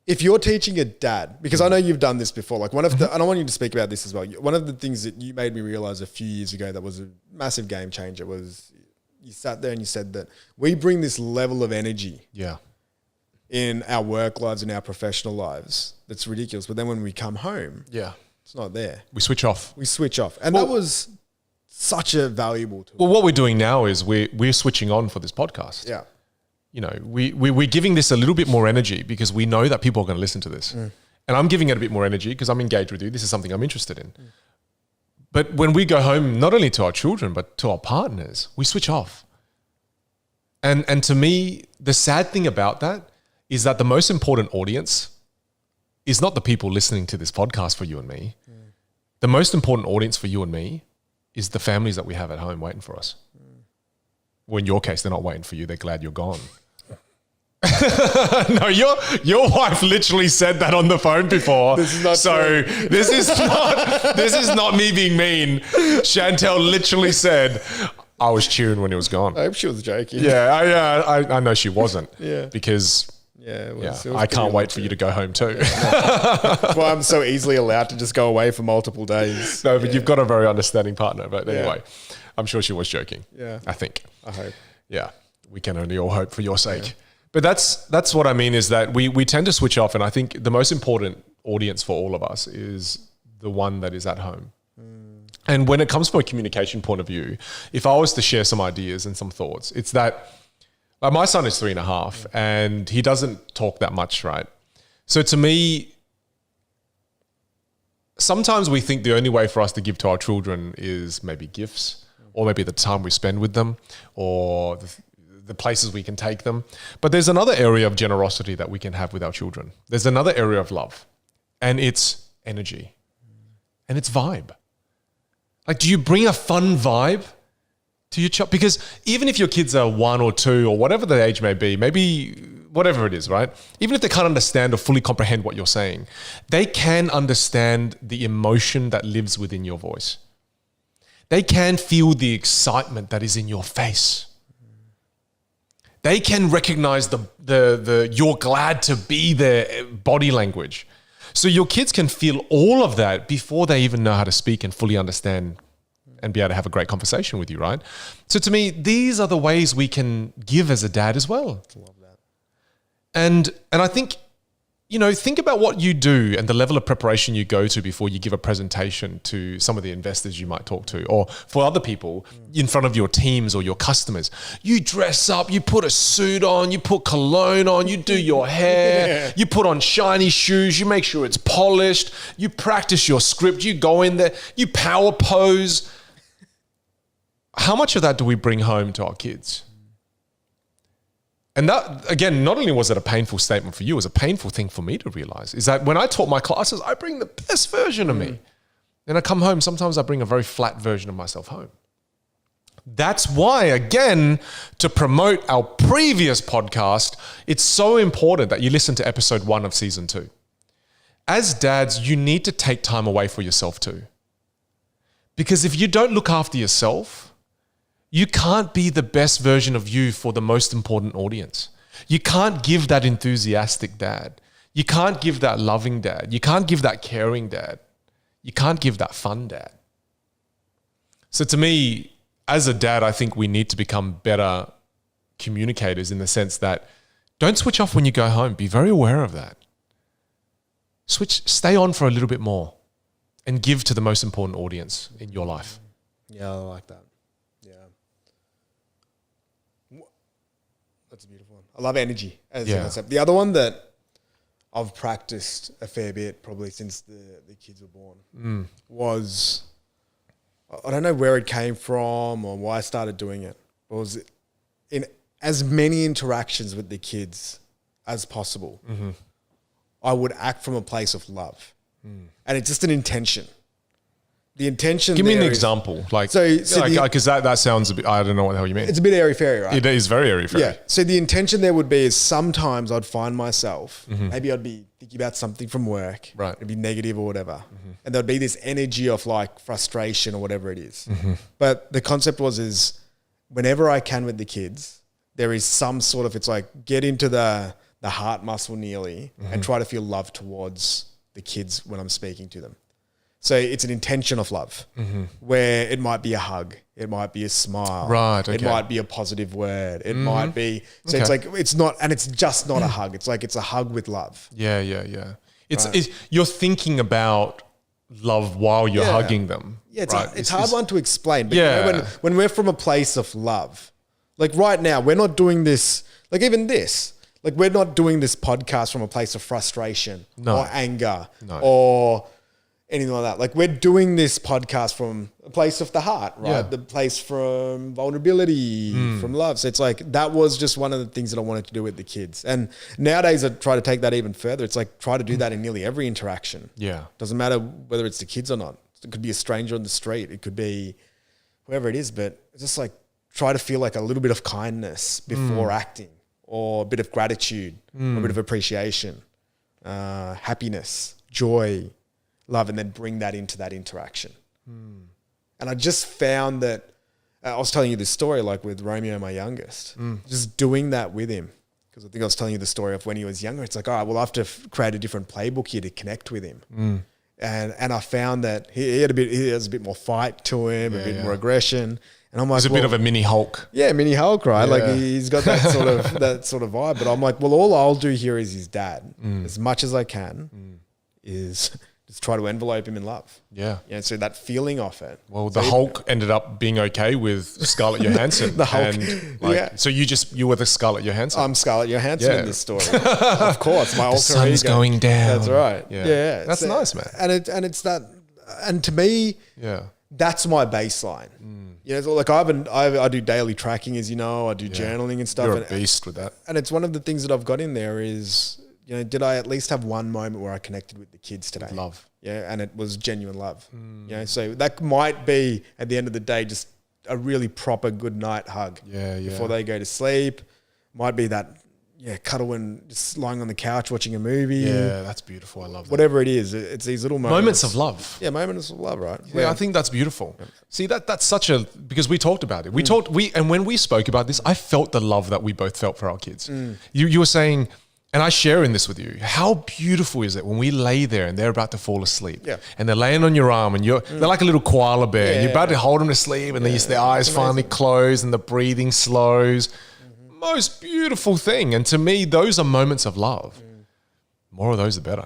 if you're teaching a dad, because I know you've done this before, like one of the, and I want you to speak about this as well. One of the things that you made me realize a few years ago that was a massive game changer was you sat there and you said that we bring this level of energy in our work lives and our professional lives that's ridiculous. But then when we come home, it's not there. We switch off. And that was such a valuable tool. Well, what we're doing now is we're switching on for this podcast. Yeah. You know, we're giving this a little bit more energy because we know that people are going to listen to this. And I'm giving it a bit more energy because I'm engaged with you. This is something I'm interested in. But when we go home, not only to our children, but to our partners, we switch off. And to me, the sad thing about that is that the most important audience is not the people listening to this podcast for you and me. The most important audience for you and me is the families that we have at home waiting for us. Well, in your case, they're not waiting for you. They're glad you're gone. No, your wife literally said that on the phone before. This is not so. True. This is not me being mean. Chantel literally said, "I was cheering when he was gone." I hope she was joking. Yeah, I know she wasn't. Because I can't wait for you to go home too. That's why I'm so easily allowed to just go away for multiple days. No, but you've got a very understanding partner. But anyway, I'm sure she was joking. Yeah, I think. I hope. Yeah, we can only all hope for your sake. Yeah. But that's what I mean is that we tend to switch off, and I think the most important audience for all of us is the one that is at home. And when it comes from a communication point of view, if I was to share some ideas and some thoughts, it's that my son is 3.5 and he doesn't talk that much, right? So to me, sometimes we think the only way for us to give to our children is maybe gifts or maybe the time we spend with them or the places we can take them. But there's another area of generosity that we can have with our children. There's another area of love, and it's energy and it's vibe. Like, do you bring a fun vibe to your child? Because even if your kids are 1 or 2 or whatever the age may be, maybe whatever it is, right? Even if they can't understand or fully comprehend what you're saying, they can understand the emotion that lives within your voice. They can feel the excitement that is in your face. They can recognize the you're glad to be there body language. So your kids can feel all of that before they even know how to speak and fully understand and be able to have a great conversation with you, right? So to me, these are the ways we can give as a dad as well. I love that. And I think, you know, think about what you do and the level of preparation you go to before you give a presentation to some of the investors you might talk to, or for other people in front of your teams or your customers. You dress up, you put a suit on, you put cologne on, you do your hair, you put on shiny shoes, you make sure it's polished, you practice your script, you go in there, you power pose. How much of that do we bring home to our kids? And that, again, not only was it a painful statement for you, it was a painful thing for me to realize, is that when I taught my classes, I bring the best version of me. Then I come home, sometimes I bring a very flat version of myself home. That's why, again, to promote our previous podcast, it's so important that you listen to episode 1 of season 2. As dads, you need to take time away for yourself too. Because if you don't look after yourself, you can't be the best version of you for the most important audience. You can't give that enthusiastic dad. You can't give that loving dad. You can't give that caring dad. You can't give that fun dad. So to me, as a dad, I think we need to become better communicators in the sense that don't switch off when you go home. Be very aware of that. Stay on for a little bit more and give to the most important audience in your life. Yeah, I like that. That's a beautiful one. I love energy as a concept. The other one that I've practiced a fair bit probably since the kids were born was, I don't know where it came from or why I started doing it. It was in as many interactions with the kids as possible. I would act from a place of love. And it's just an intention. The intention. Give me an example, because that sounds a bit. I don't know what the hell you mean. It's a bit airy fairy, right? It is very airy fairy. Yeah. So the intention there would be is sometimes I'd find myself, maybe I'd be thinking about something from work, right? It'd be negative or whatever, and there'd be this energy of like frustration or whatever it is. But the concept is whenever I can with the kids, there is some sort of, it's like get into the the heart muscle nearly and try to feel love towards the kids when I'm speaking to them. So it's an intention of love where it might be a hug. It might be a smile. Right. Okay. It might be a positive word. It might be, so it's like, it's not, and it's just not a hug. It's like, it's a hug with love. Yeah. It's you're thinking about love while you're hugging them. Yeah. It's hard one to explain, but you know, when we're from a place of love, like right now, we're not doing this, like even this, like we're not doing this podcast from a place of frustration or anger or anything like that. Like we're doing this podcast from a place of the heart, right? Yeah. The place from vulnerability, from love. So it's like, that was just one of the things that I wanted to do with the kids. And nowadays I try to take that even further. It's like, try to do that in nearly every interaction. Yeah. Doesn't matter whether it's the kids or not. It could be a stranger on the street. It could be whoever it is, but it's just like, try to feel like a little bit of kindness before acting, or a bit of gratitude, or a bit of appreciation, happiness, joy, love, and then bring that into that interaction. And I just found that, I was telling you this story, like with Romeo, my youngest, just doing that with him. Because I think I was telling you the story of when he was younger. It's like, all right, well, I have to create a different playbook here to connect with him. And I found that he has a bit more fight to him, a bit more aggression. And I'm like, he's a bit of a mini Hulk. Yeah, mini Hulk, right? Yeah. Like he's got that sort of vibe. But I'm like, well, all I'll do here is his dad, as much as I can, is just try to envelope him in love. Yeah. Yeah. So that feeling of it. Well, the Hulk ended up being okay with Scarlett Johansson. The Hulk. And so you were the Scarlett Johansson. I'm Scarlett Johansson in this story. Of course, my alter ego. The sun's going down. That's right. Yeah. That's nice, man. And it's that, and to me, that's my baseline. You know, so like I do daily tracking, as you know, I do journaling and stuff. You're a beast with that. And it's one of the things that I've got in there is, you know, did I at least have one moment where I connected with the kids today? Love. Yeah. And it was genuine love. You know, so that might be at the end of the day, just a really proper good night hug. Before they go to sleep. Might be that, cuddle and just lying on the couch watching a movie. Yeah, that's beautiful. I love that. Whatever it is, it's these little moments of love. Yeah, moments of love, right? Yeah, I think that's beautiful. Yeah. See, that's such a, because we talked about it. And when we spoke about this, I felt the love that we both felt for our kids. You were saying, and I share in this with you, how beautiful is it when we lay there and they're about to fall asleep, and they're laying on your arm and they're like a little koala bear, and you're about to hold them to sleep, and then their eyes finally close and the breathing slows. Most beautiful thing. And to me, those are moments of love. More of those, the better.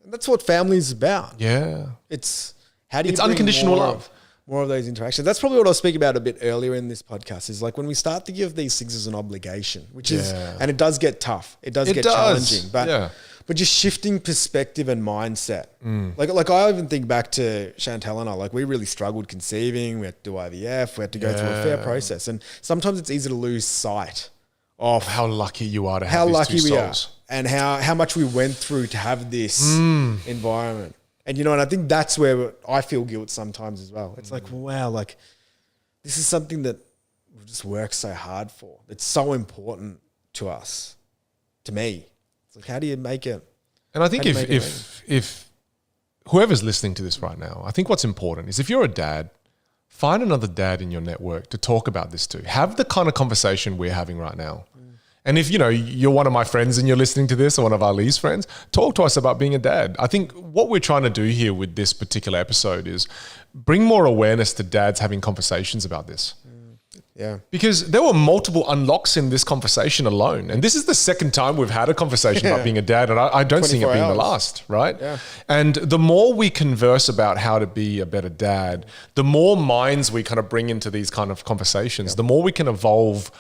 And that's what family is about. Yeah. It's how do you It's unconditional love. More of those interactions. That's probably what I was speaking about a bit earlier in this podcast, is like when we start to give these things as an obligation, which is, and it does get tough. It does get challenging. But just shifting perspective and mindset. Like I even think back to Chantel and I, like we really struggled conceiving. We had to do IVF. We had to go through a fair process. And sometimes it's easy to lose sight of how lucky you are to have these two souls. And how much we went through to have this environment. And and I think that's where I feel guilt sometimes as well. It's like, wow, like this is something that we've just worked so hard for. It's so important to us, to me. It's like, how do you make it? And I think if whoever's listening to this right now, I think what's important is if you're a dad, find another dad in your network to talk about this to. Have the kind of conversation we're having right now. And if, you're one of my friends and you're listening to this, or one of our Lee's friends, talk to us about being a dad. I think what we're trying to do here with this particular episode is bring more awareness to dads having conversations about this. Yeah. Because there were multiple unlocks in this conversation alone. And this is the second time we've had a conversation about being a dad. And I don't see it being the last, right? Yeah. And the more we converse about how to be a better dad, the more minds we kind of bring into these kind of conversations, the more we can evolve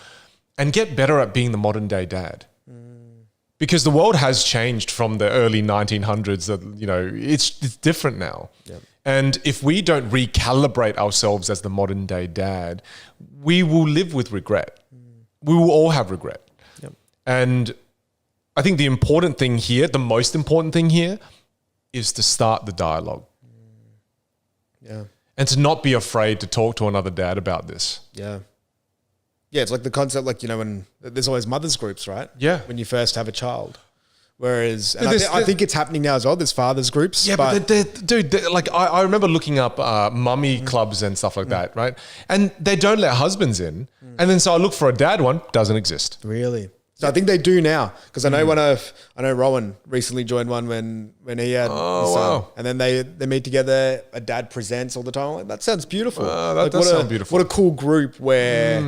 and get better at being the modern day dad. Because the world has changed from the early 1900s. That it's different now. Yep. And if we don't recalibrate ourselves as the modern day dad, we will live with regret. We will all have regret. Yep. And I think the important thing here, the most important thing here, is to start the dialogue. Yeah. And to not be afraid to talk to another dad about this. Yeah. Yeah, it's like the concept, like, when there's always mothers groups, right? Yeah. When you first have a child. Whereas, and I think it's happening now as well. There's fathers groups. Yeah, but I remember looking up mummy clubs and stuff like that, right? And they don't let husbands in. And then so I look for a dad one, doesn't exist. Really? So I think they do now, because I know I know Rowan recently joined one when he had his son, and then they meet together. A dad presents all the time. I'm like, that sounds beautiful. That does sound beautiful. What a cool group where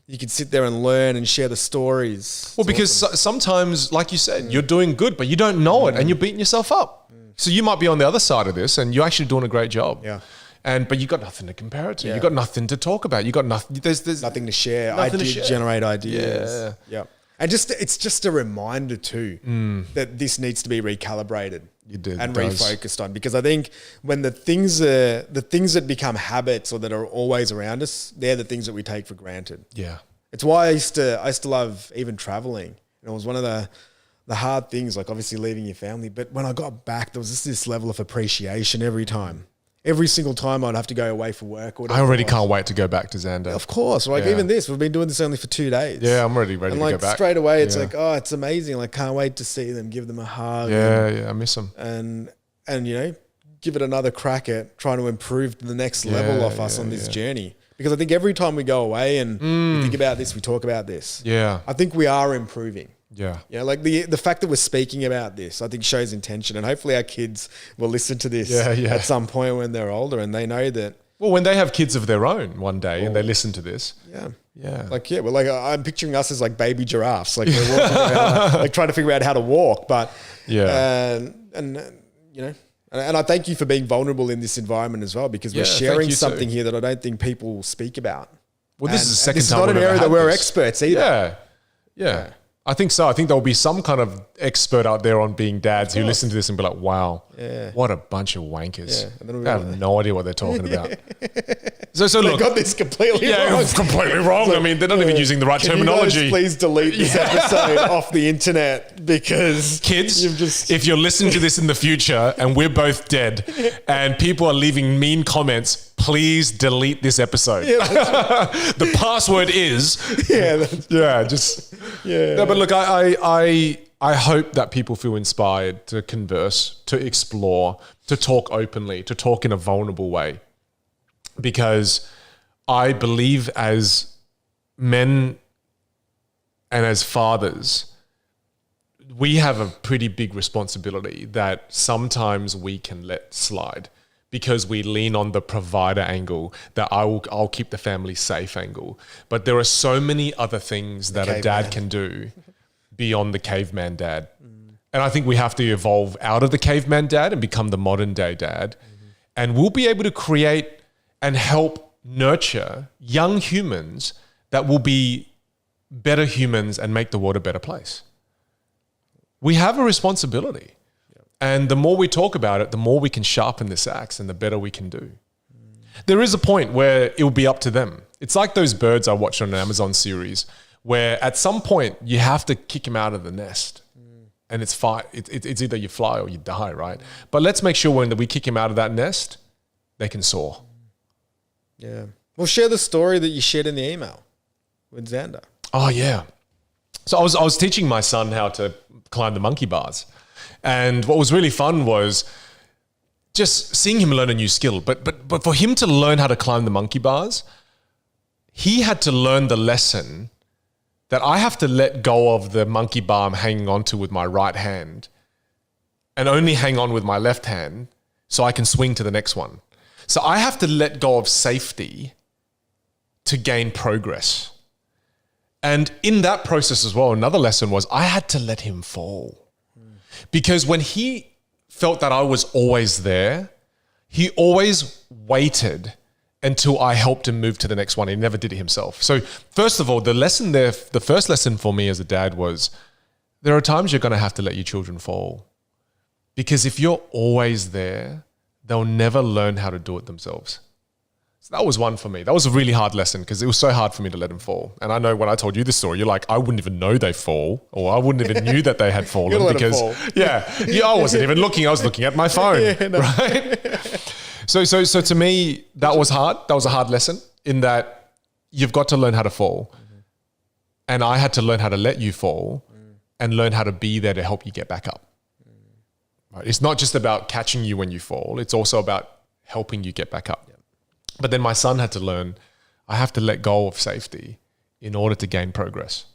you can sit there and learn and share the stories. Well, because sometimes, like you said, you're doing good, but you don't know it, and you're beating yourself up. So you might be on the other side of this, and you're actually doing a great job. Yeah. But you got nothing to compare it to. You got nothing to talk about. You got nothing. There's nothing to share. Generate ideas. Yeah. And it's just a reminder too that this needs to be recalibrated and refocused on, because I think when the things that become habits or that are always around us, they're the things that we take for granted. Yeah. It's why I used to love even traveling. And it was one of the hard things, like obviously leaving your family. But when I got back, there was just this level of appreciation every time. Every single time I'd have to go away for work. Or whatever. I already can't wait to go back to Xander. Of course. Like even this, we've been doing this only for 2 days. Yeah, I'm ready to go back. Straight away, it's like, oh, it's amazing. Like, can't wait to see them, give them a hug. Yeah, I miss them. And give it another crack at trying to improve to the next level of us on this journey. Because I think every time we go away and we think about this, we talk about this. Yeah. I think we are improving. Yeah. Yeah, like the fact that we're speaking about this, I think shows intention, and hopefully our kids will listen to this at some point when they're older, and they know that. Well, when they have kids of their own one day and they listen to this. Yeah. Like, I'm picturing us as like baby giraffes, like we're walking around, like trying to figure out how to walk. But and I thank you for being vulnerable in this environment as well, because we're sharing something here that I don't think people speak about. Well, this is the second this time is not an area that we're experts either. Yeah. I think so. I think there'll be some kind of expert out there on being dads who listen to this and be like, wow, what a bunch of wankers. Yeah. And then they have no idea what they're talking about. So look. They got this completely wrong. Completely wrong. Like, I mean, they're not even using the right terminology. You guys please delete this episode off the internet, because kids, if you're listening to this in the future and we're both dead and people are leaving mean comments, please delete this episode. The password is No, but look, I hope that people feel inspired to converse, to explore, to talk openly, to talk in a vulnerable way. Because I believe as men and as fathers, we have a pretty big responsibility that sometimes we can let slide, because we lean on the provider angle, that I'll keep the family safe angle. But there are so many other things that a dad can do beyond the caveman dad. And I think we have to evolve out of the caveman dad and become the modern day dad. And we'll be able to create and help nurture young humans that will be better humans and make the world a better place. We have a responsibility. And the more we talk about it, the more we can sharpen this axe and the better we can do. There is a point where it will be up to them. It's like those birds I watched on an Amazon series, where at some point you have to kick them out of the nest. And it's either you fly or you die, right? But let's make sure when we kick him out of that nest, they can soar. Yeah. Well, share the story that you shared in the email with Xander. Oh, yeah. So I was teaching my son how to climb the monkey bars. And what was really fun was just seeing him learn a new skill. But for him to learn how to climb the monkey bars, he had to learn the lesson that I have to let go of the monkey bar I'm hanging onto with my right hand and only hang on with my left hand so I can swing to the next one. So I have to let go of safety to gain progress. And in that process as well, another lesson was I had to let him fall. Because when he felt that I was always there, he always waited until I helped him move to the next one. He never did it himself. So first of all, the first lesson for me as a dad was there are times you're going to have to let your children fall. Because if you're always there, they'll never learn how to do it themselves. So that was one for me. That was a really hard lesson because it was so hard for me to let them fall. And I know when I told you this story, you're like, I wouldn't even know they fall, or I wouldn't even knew that they had fallen because I wasn't even looking. I was looking at my phone, right? So to me, that was hard. That was a hard lesson in that you've got to learn how to fall. And I had to learn how to let you fall and learn how to be there to help you get back up. Right? It's not just about catching you when you fall. It's also about helping you get back up. Yep. But then my son had to learn, I have to let go of safety in order to gain progress.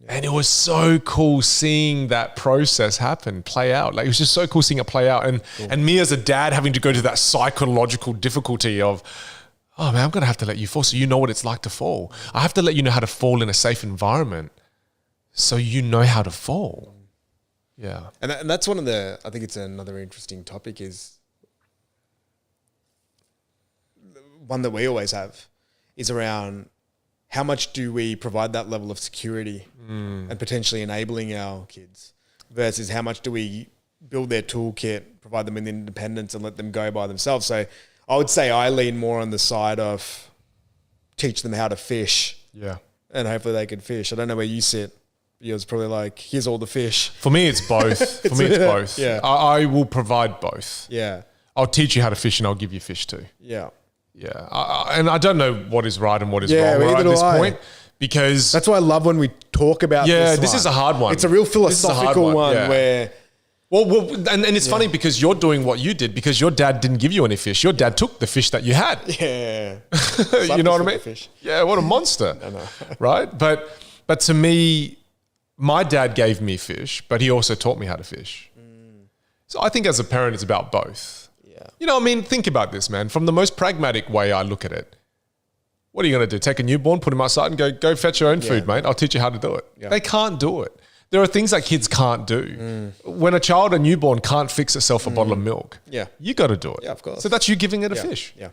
And it was so cool seeing that process happen, play out. Like, it was just so cool seeing it play out. And me as a dad having to go to that psychological difficulty of, oh man, I'm going to have to let you fall so you know what it's like to fall. I have to let you know how to fall in a safe environment so you know how to fall. Yeah. And that's one of the, I think it's another interesting topic, is one that we always have, is around how much do we provide that level of security and potentially enabling our kids versus how much do we build their toolkit, provide them with independence and let them go by themselves. So I would say I lean more on the side of teach them how to fish. Yeah. And hopefully they can fish. I don't know where you sit. Yours probably like, here's all the fish. For me, it's both. For me, it's both. Yeah. I will provide both. Yeah. I'll teach you how to fish and I'll give you fish too. Yeah. Yeah. And I don't know what is right and what is Yeah, wrong neither at do this I. point, because That's why I love when we talk about this is a hard one. It's a real This is a hard philosophical one yeah. where... Well, and it's funny because you're doing what you did because your dad didn't give you any fish. Your dad took the fish that you had. Yeah. You know what I mean? Fish. Yeah, what a monster. I know. Right? But to me, my dad gave me fish, but he also taught me how to fish. So I think as a parent, it's about both. Yeah. You know, I mean, think about this, man. From the most pragmatic way I look at it, what are you going to do? Take a newborn, put him outside and go fetch your own food, mate. I'll teach you how to do it. Yeah. They can't do it. There are things that kids can't do. When a newborn can't fix itself a bottle of milk, you got to do it. Yeah, of course. So that's you giving it a fish. Yeah.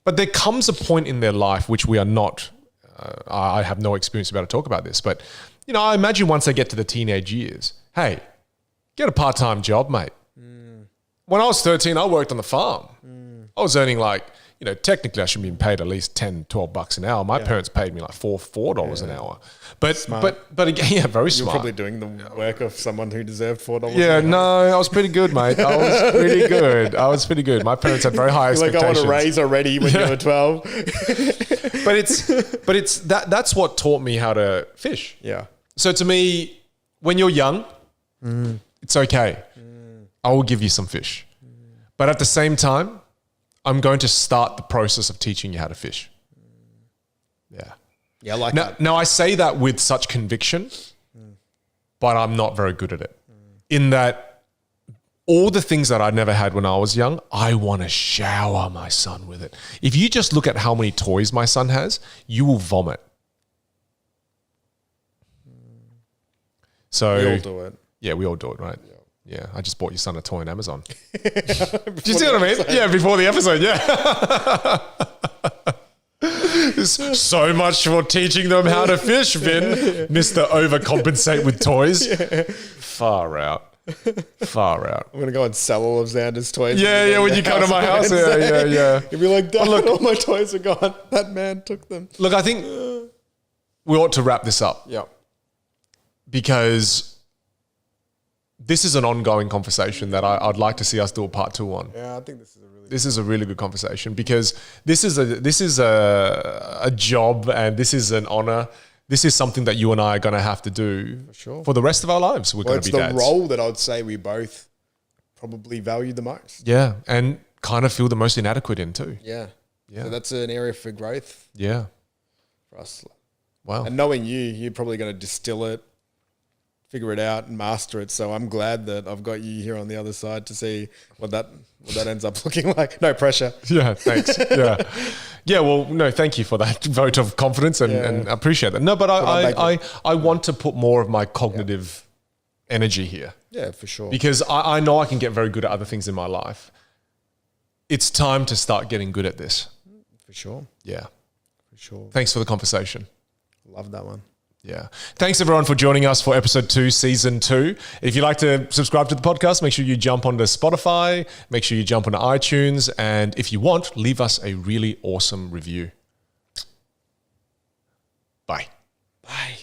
But there comes a point in their life which we are not, I have no experience about to talk about this, but you know, I imagine once they get to the teenage years, hey, get a part-time job, mate. When I was 13, I worked on the farm. I was earning like, you know, technically I should be paid at least 10, 12 bucks an hour. My parents paid me like $4 an hour. But again, yeah, very smart. You're probably doing the work of someone who deserved $4. Yeah, no, I was pretty good, mate. I was pretty good. My parents had very high expectations. Like, I want a raise already when you were 12. but it's that's what taught me how to fish. Yeah. So to me, when you're young, it's okay. I will give you some fish. But at the same time, I'm going to start the process of teaching you how to fish. Yeah. Yeah, I like now, that. Now, I say that with such conviction, but I'm not very good at it. In that all the things that I never had when I was young, I want to shower my son with it. If you just look at how many toys my son has, you will vomit. So We all do it. Yeah, we all do it, right? Yeah, I just bought your son a toy on Amazon. Do you see what I mean? Yeah, before the episode, yeah. There's so much for teaching them how to fish, Vin. Mr. Overcompensate with toys. Far out. I'm going to go and sell all of Xander's toys. Yeah, when you come to my house. Yeah. You'll be like, Dad, all my toys are gone. That man took them. Look, I think we ought to wrap this up. Yeah. Because this is an ongoing conversation that I'd like to see us do a part 2 on. Yeah, I think this is a really good conversation because this is a job and this is an honor. This is something that you and I are going to have to do for the rest of our lives. We're going to be dads. It's the role that I'd say we both probably value the most. Yeah, and kind of feel the most inadequate in too. Yeah. So that's an area for growth. Yeah. For us. Wow. And knowing you're probably going to distill it, figure it out and master it. So I'm glad that I've got you here on the other side to see what that ends up looking like. No pressure. Yeah, thanks. Yeah, well, no, thank you for that vote of confidence and I appreciate that. No, but I want to put more of my cognitive energy here. Yeah, for sure. Because I know I can get very good at other things in my life. It's time to start getting good at this. For sure. Yeah. For sure. Thanks for the conversation. Love that one. Yeah. Thanks everyone for joining us for episode 2, season 2. If you'd like to subscribe to the podcast, make sure you jump onto Spotify, make sure you jump onto iTunes, and if you want, leave us a really awesome review. Bye. Bye.